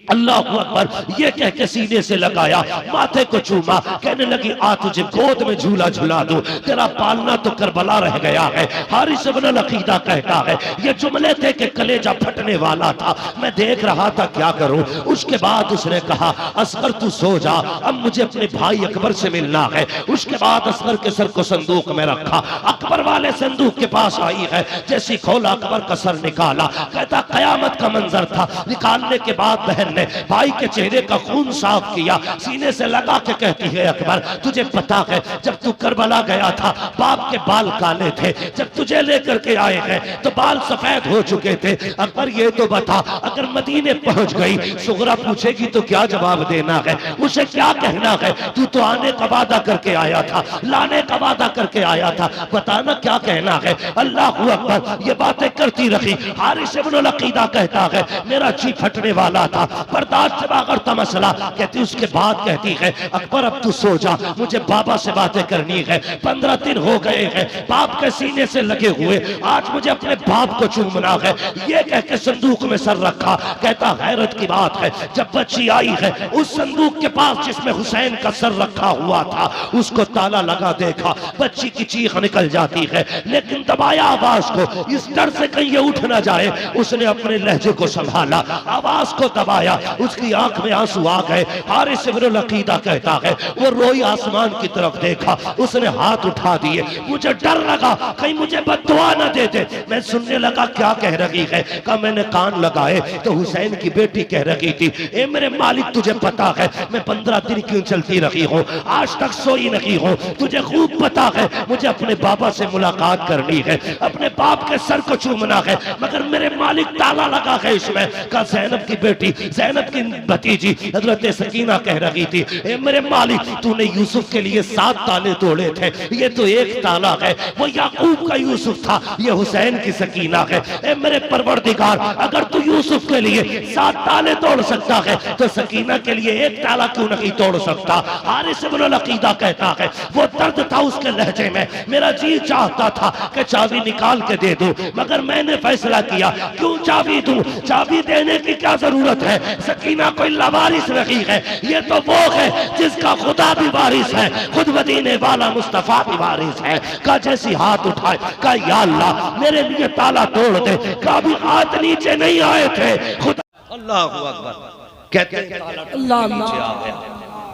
अल्लाह अकबर ये कह के सीने से लगाया, माथे को चूमा, कहने लगी आ तुझे गोद में झूला झूला दूं, तेरा पालना तो करबला रह गया है। हारिस इब्न अल-अकीदा कहता है ये जुमले थे कि कलेजा फटने वाला था, मैं देख रहा था क्या करूं। उसके बाद उसने कहा असगर तू सो जा, अब मुझे अपने भाई अकबर से मिलना है। उसके बाद असगर के सर को संदूक में रखा, अकबर वाले संदूक के पास आई है, जैसी खोला अकबर का सर निकाला, कहता कयामत का मंजर था। निकालने के बाद बहन ने भाई के चेहरे का खून साफ किया, सीने से लगा के कहती है अकबर तुझे पता है जब तू करबला गया था बाप के बाल काले थे, जब तुझे लेकर के आए हैं तो बाल सफेद हो चुके थे। अकबर ये तो बता अगर मदीने पहुंच गई सुगरा पूछेगी तो क्या जवाब देना है, उसे क्या कहना है, तू तो आने का वादा करके आया था, लाने का वादा करके आया था, बताना क्या कहना है। अल्लाह अकबर ये बातें करती रही। हारिस इब्न अल-अकीदा कहता है मेरा जी फटने वाला था, बर्दाश्त से बाहर था मसला। कहती उसके बाद कहती है अकबर अब तू सो जा, मुझे बाबा से बातें करनी है, 15 दिन हो गए हैं बाप के सीने से लगे हुए, आज मुझे अपने बाप को चूमना है। ये कह के संदूक में सर रखा, कहता हैरत की बात है जब बच्ची आई है उस संदूक के पास जिसमें हुसैन का सर रखा हुआ था उसको ताला लगा देखा, बच्ची की चीख निकल जाती है, लेकिन दबाया आवाज को, इस डर से कहीं ये उठ ना जाए उसने अपने लहजे को संभाला, आवाज को दबाया, उसकी आंख में आंसू आ गए। हारिस इब्न अल-अकीदा कहता है वो रोई आसमान की तरफ देखा, उसने हाथ उठा दिए, मुझे डर लगा कहीं मुझे बद्दुआ न दे दे। मैं सुनने लगा क्या कह रही है, कहा मैंने कान लगाए तो हुसैन की बेटी कह रही थी ए मेरे मालिक तुझे पता है मैं 15 दिन क्यों चलती रही हूँ, आज तक सोई नहीं हूँ, तुझे खूब पता है मुझे अपने बाबा से मुलाकात करनी है, अपने बाप के सर को चूमना है, मगर मेरे मालिक ताला लगा है इसमें। का ज़ैनब की बेटी, ज़ैनब की भतीजी हजरत सकीना कह रही थी ए मेरे मालिक तूने यूसुफ के लिए 7 ताले तोड़े थे, ये तो एक ताला है, वो याकूब का यूसुफ था, ये हुसैन की सकीना है। ए मेरे परवरदिगार अगर तू यूसुफ के लिए 7 ताले तोड़ सकता है तो सकीना के लिए एक ताला क्यों नहीं तोड़ सकता। हारिस इब्न अल-अकीदा कहता है वो दर्द था उसके लहजे में, मेरा जी चाहता था कि चाबी निकाल के दे दूं, मगर मैंने फैसला किया क्यों चाबी दूं, चाबी देने की क्या जरूरत है, सकीना कोई लवारिस नहीं है, ये तो वो है जिसका खुदा भी वारिस है, खुद मदीने वाला मुस्तफा भी वारिस है। का जैसी हाथ उठाए का या अल्लाह मेरे लिए ताला तोड़ दे, का भी हाथ नीचे नहीं आए थे खुदा। अल्लाह अकबर कहते हैं ताला नीचे आ गया,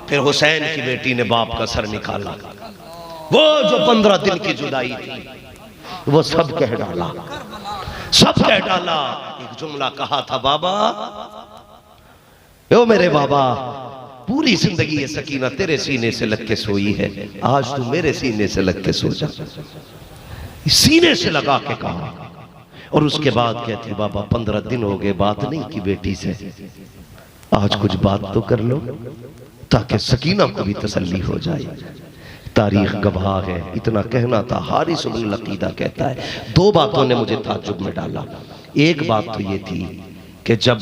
फिर हुसैन की बेटी ने बाप का सर निकाला, वो जो 15 दिन की जुदाई थी वो सब कह डाला, सब कह डाला। एक जुमला कहा था बाबा, ओ मेरे बाबा पूरी जिंदगी ये सकीना तेरे सीने से लग के सोई है, आज तू मेरे सीने से लग के सो जा। सीने से लगा के कहा, और उसके बाद कहती बाबा 15 दिन हो गए बात नहीं की बेटी से, आज कुछ बात तो कर लो ताकि सकीना को भी तसल्ली हो जाए। तारीख गवाह है, इतना कहना था। हारिस इब्न अल-अकीदा कहता है 2 बातों ने मुझे ताज्जुब में डाला। एक बात तो ये थी कि जब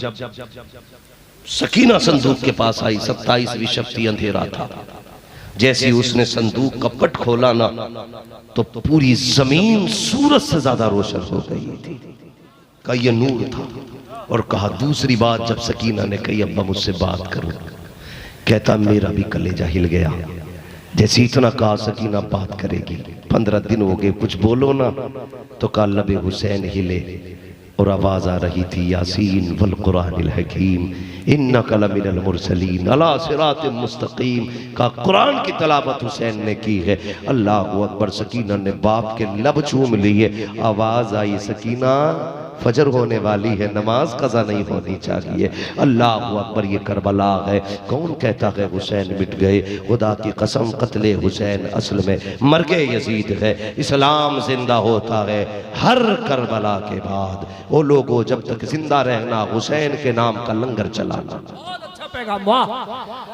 सकीना संदूक के पास आई, 27वीं शक्ति अंधेरा था, जैसे उसने संदूक का पट खोला ना तो पूरी जमीन सूरज से ज्यादा रोशन हो गई थी, का ये नूर था। और कहा दूसरी बात जब सकीना ने कही अब्बा मुझसे बात करो, कहता मेरा भी कलेजा हिल गया, जैसे इतना कहा सकीना बात करेगी, 15 दिन हो गए कुछ बोलो ना, तो कहा लबे हुसैन हिले और आवाज आ रही थी यासीन वल कुरानिल हकीम इन्नका लमिनल मुरसलीन अला सिरातिम मुस्तकीम। का कुरान की तलावत हुसैन ने की है। अल्लाह अकबर। सकीना ने बाप के लब चूम लिए, आवाज आई सकीना फजर होने वाली है, नमाज कज़ा नहीं होनी चाहिए। अल्लाह अकबर। ये करबला है, कौन कहता है हुसैन मिट गए, खुदा की कसम कत्ले हुसैन असल में मर्गे यजीद है। इस्लाम जिंदा होता है हर करबला के बाद। वो लोगों जब तक जिंदा रहना हुसैन के नाम का लंगर चलाना। बहुत अच्छा पैगाम, वाह।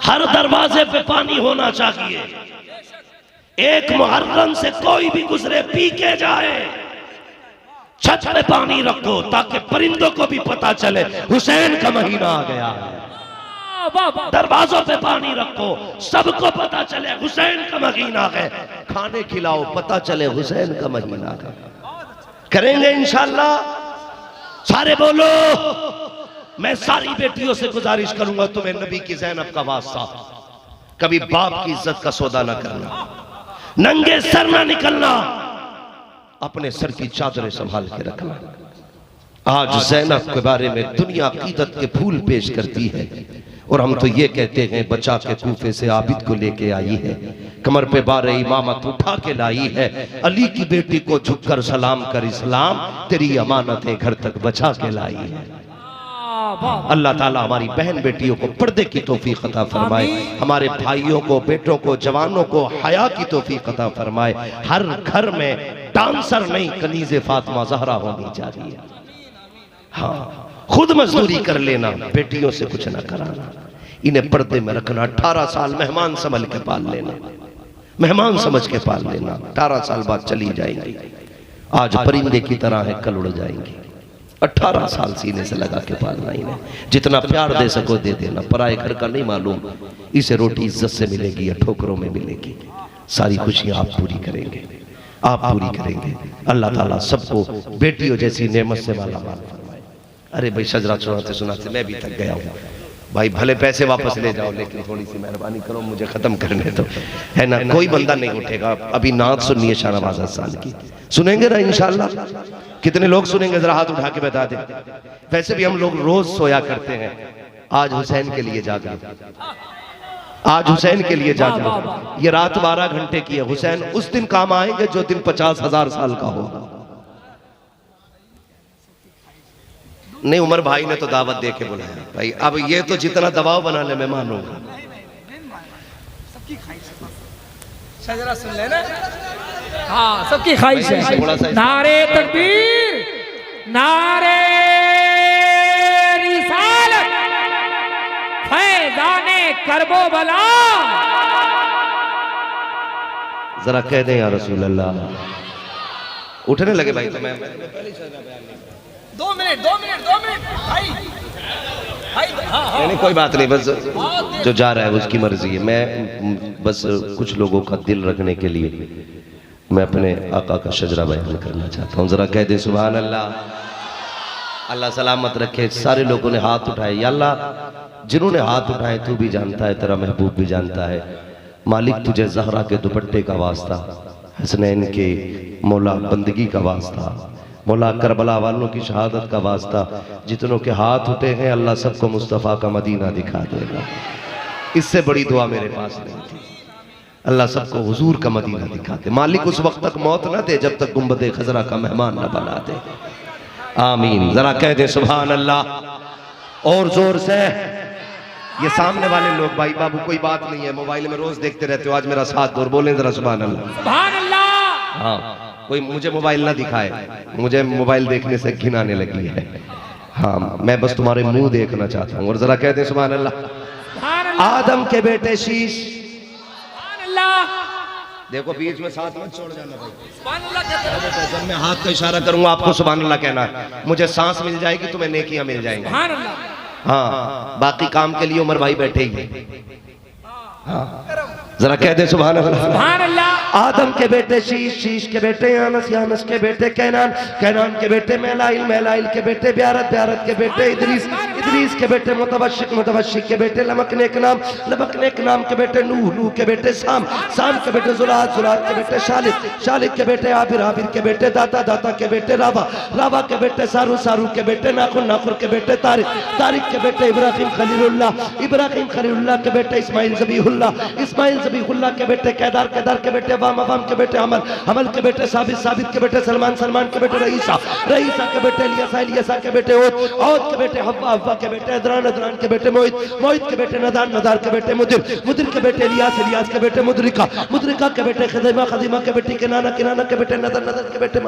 हर दरवाजे पे पानी होना चाहिए, एक मुहर्रम से कोई भी गुजरे पी के जाए, छत पे पानी रखो ताकि परिंदों को भी पता चले हुसैन का महीना आ गया है। दरवाजों पे पानी रखो, सबको पता चले हुसैन का महीना है। खाने खिलाओ, पता चले हुसैन का महीना है। करेंगे इंशाअल्लाह। सारे बोलो मैं सारी बेटियों से गुजारिश करूंगा, तुम्हें नबी की ज़ैनब का वास्ता, कभी बाप की इज्जत का सौदा ना करना, नंगे सर ना निकलना, अपने सर की चादरें संभाल के रखना। आज ज़ैनब के बारे में दुनिया अकीदत के फूल पेश करती है, और हम तो ये कहते हैं बचा के कूफे से आबिद को लेके आई है, कमर पे बारे इमामत उठा के लाई है, अली की बेटी को झुककर सलाम कर इस्लाम, तेरी अमानतें घर तक बचा के लाई है। अल्लाह ताला हमारी बहन बेटियों को पर्दे की तौफीक अता फरमाए, हमारे भाइयों को, बेटों को, जवानों को हया की तौफीक अता फरमाए। हर घर में डांसर नहीं, कनीज़े फातिमा ज़हरा होनी चाहिए। हाँ, खुद मजदूरी कर लेना, बेटियों से कुछ ना कराना, इन्हें पर्दे में रखना। 18 साल मेहमान समझ के पाल लेना, मेहमान समझ के पाल लेना। 18 साल बाद चली जाएंगी, आज परिंदे की तरह है, कल उड़ जाएंगी। 18 साल सीने से लगा के पालना इन्हें, जितना प्यार दे सको दे देना। पराए घर का नहीं मालूम, इसे रोटी इज्जत से मिलेगी या ठोकरों में मिलेगी। सारी खुशियां आप पूरी करेंगे, आप पूरी करेंगे। अल्लाह ताला सबको बेटियों जैसी नेमत से माला माल फरमाए। अरे भाई शजरा सुनाते सुनाते मैं भी थक गया हूँ भाई, भले पैसे वापस ले जाओ, लेकिन थोड़ी सी मेहरबानी करो, मुझे खत्म करने दो, है ना। कोई बंदा नहीं उठेगा। अभी नात सुननी है शाहनवाज हसन की, सुनेंगे ना इंशाल्लाह? कितने लोग सुनेंगे, जरा हाथ उठा के बता दें। वैसे भी हम लोग रोज सोया करते हैं, आज हुसैन के लिए जाग रहे, आज हुसैन के लिए जाग रहे। ये रात 12 घंटे की है। हुसैन उस दिन काम आएंगे जो दिन 50,000 साल का होगा। नहीं, उमर भाई ने तो दावत दे के बुलाया भाई, अब ये तो जितना दबाव बना ले मैं मानूंगा। शजरा सुन लेना। हाँ, सबकी ख्वाहिश है। नारे तकबीर, नारे रिसालत, फैज़ाने करबो बला। जरा कह दें या रसूल अल्लाह। उठने लगे भाई, तो मैं 2 मिनट भाई भाई। हाँ, नहीं कोई बात नहीं, बस जो जा रहा है उसकी मर्जी है। मैं बस कुछ लोगों का दिल रखने के लिए मैं अपने आका का शजरा बयान करना चाहता हूँ। जरा कह दे सुभान अल्लाह। अल्लाह सलामत रखे। सारे लोगों ने हाथ उठाए। या अल्लाह, जिन्होंने हाथ उठाए तू भी जानता है, तेरा महबूब भी जानता है। मालिक तुझे ज़हरा के दुपट्टे का वास्ता, हसनैन के मौला बंदगी का वास्ता, मौला करबला वालों की शहादत का वास्ता, जितनों के हाथ उठे हैं अल्लाह सबको मुस्तफ़ा का मदीना दिखा देगा। इससे बड़ी दुआ मेरे पास नहीं थी। अल्लाह सबको हुजूर का मदीना दिखा दे। मालिक उस वक्त तक मौत न दे जब तक गुंबदे खजरा का मेहमान न बना दे। आमीन। जरा कह दे सुभान अल्लाह और जोर से। ये सामने वाले लोग, भाई बाबू कोई बात नहीं है, मोबाइल में रोज देखते रहते हो, आज मेरा साथ दो, बोलें जरा सुभान अल्लाह। सुभान अल्लाह। हाँ, कोई मुझे मोबाइल ना दिखाए, मुझे मोबाइल देखने से घिन आने लगी है। हाँ, मैं बस तुम्हारे मुंह देखना चाहता हूँ। और जरा कहते हैं सुभान अल्लाह। आदम के बेटे शीश। सुभान अल्लाह। देखो बीच में साथ मत छोड़ जाना भाई। सुभान अल्लाह कहते हैं। जब मैं हाथ का इशारा करूंगा आपको सुभान अल्लाह कहना है। मुझे सांस मिल जाएगी, तुम्हें नेकियां मिल जाएंगी। सुभान अल्लाह। हाँ, बाकी काम के लिए उमर भाई बैठे ही हैं। हाँ, जरा कह दे सुभान अल्लाह। सुभान अल्लाह। आदम के बेटे शीश, शीश के बेटे यानस, यानस के बेटे कैनान, कैनान के बेटे मेलाइल, मेलाइल के बेटे ब्यारत, ब्यारत के बेटे इदरीस, इदरीस के बेटे मुतवशिक, मुतवशिक के बेटे लमक नेक नाम, लमक नेक नाम के बेटे नूह, नूह के बेटे साम, साम के बेटे जुलात, जुलात के बेटे शालिक, शालिक के बेटे आबिर, आबिर के बेटे दाता, दाता के बेटे राबा, राबा के बेटे सारू, सारू के बेटे नाखुर, नाखुर के बेटे तारिक, तारिक के बेटे इब्राहिम खलीलुल्लाह, इब्राहिम खलीलुल्लाह के बेटे इस्माइल ज़बीहुल्लाह, इस्माइल ज़बीहुल्लाह के बेटे कैदार, कैदार के बेटे अवाम, अवाम के बेटे अमल, अमल के बेटे साबित, साबित के बेटे सलमान, सलमान के बेटे रईसा, रईसा के बेटे इलियासा, इलियासा के बेटे ओद, ओद के बेटे हव्वा, हव्वा के बेटे अदरान, अदरान के बेटे मोहित, मोहित के बेटे नदान, नदार के बेटे मुदिर, मुदिर के बेटे इलियास, इलियास के बेटे मुदरिका, मुदरिका के बेटे खदीमा, खदीमा के बेटे किनाना, किनाना के बेटे नदर, नदर के बेटे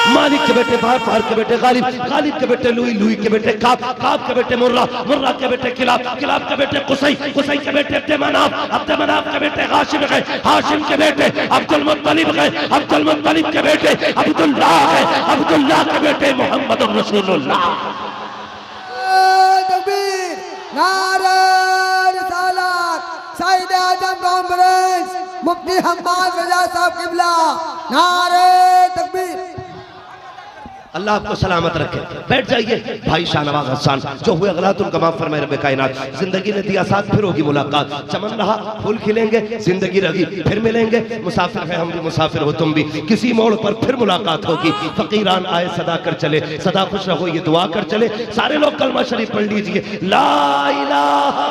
मालिक के बेटे फार, फार के बेटे गालिब, गालिब के बेटे लुई, लुई के बेटे काब, काब के बेटे मुर्रा, मुर्रा के बेटे किलाब, किलाब के बेटे कुसई, कुसई के बेटे अब्दे मनाफ, अब्दे मनाफ के बेटे हाशिम गए, हाशिम के बेटे अब्दुल मुत्तलिब गए, अब्दुल मुत्तलिब के बेटे अब्दुल्लाह है, अब्दुल्लाह के बेटे मोहम्मद रसूलुल्लाह। तकबीर, नारे रिसालत, सईद आजम कॉन्फ्रेंस, मुफ्ती हम्माद रजा साहब किबला, नारे तकबीर। अल्लाह आपको सलामत रखे। बैठ जाइए भाई शाहनवाज हसन, जो हुए गलतुल कमा फरमाए रब कायनात। जिंदगी ने दिया साथ, फिर होगी मुलाकात। चमन रहा फूल खिलेंगे, जिंदगी रही फिर मिलेंगे। मुसाफिर है हम भी, मुसाफिर हो तुम भी, किसी मोड़ पर फिर मुलाकात होगी। फकीरान आए सदा कर चले, सदा खुश रहो ये दुआ कर चले। सारे लोग कलमा शरीफ पढ़ लीजिए, ला इलाहा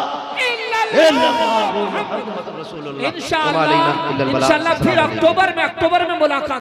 इल्लल्लाह मुहम्मदुर रसूलुल्लाह। इंशाअल्लाह फिर अक्टूबर में मुलाकात।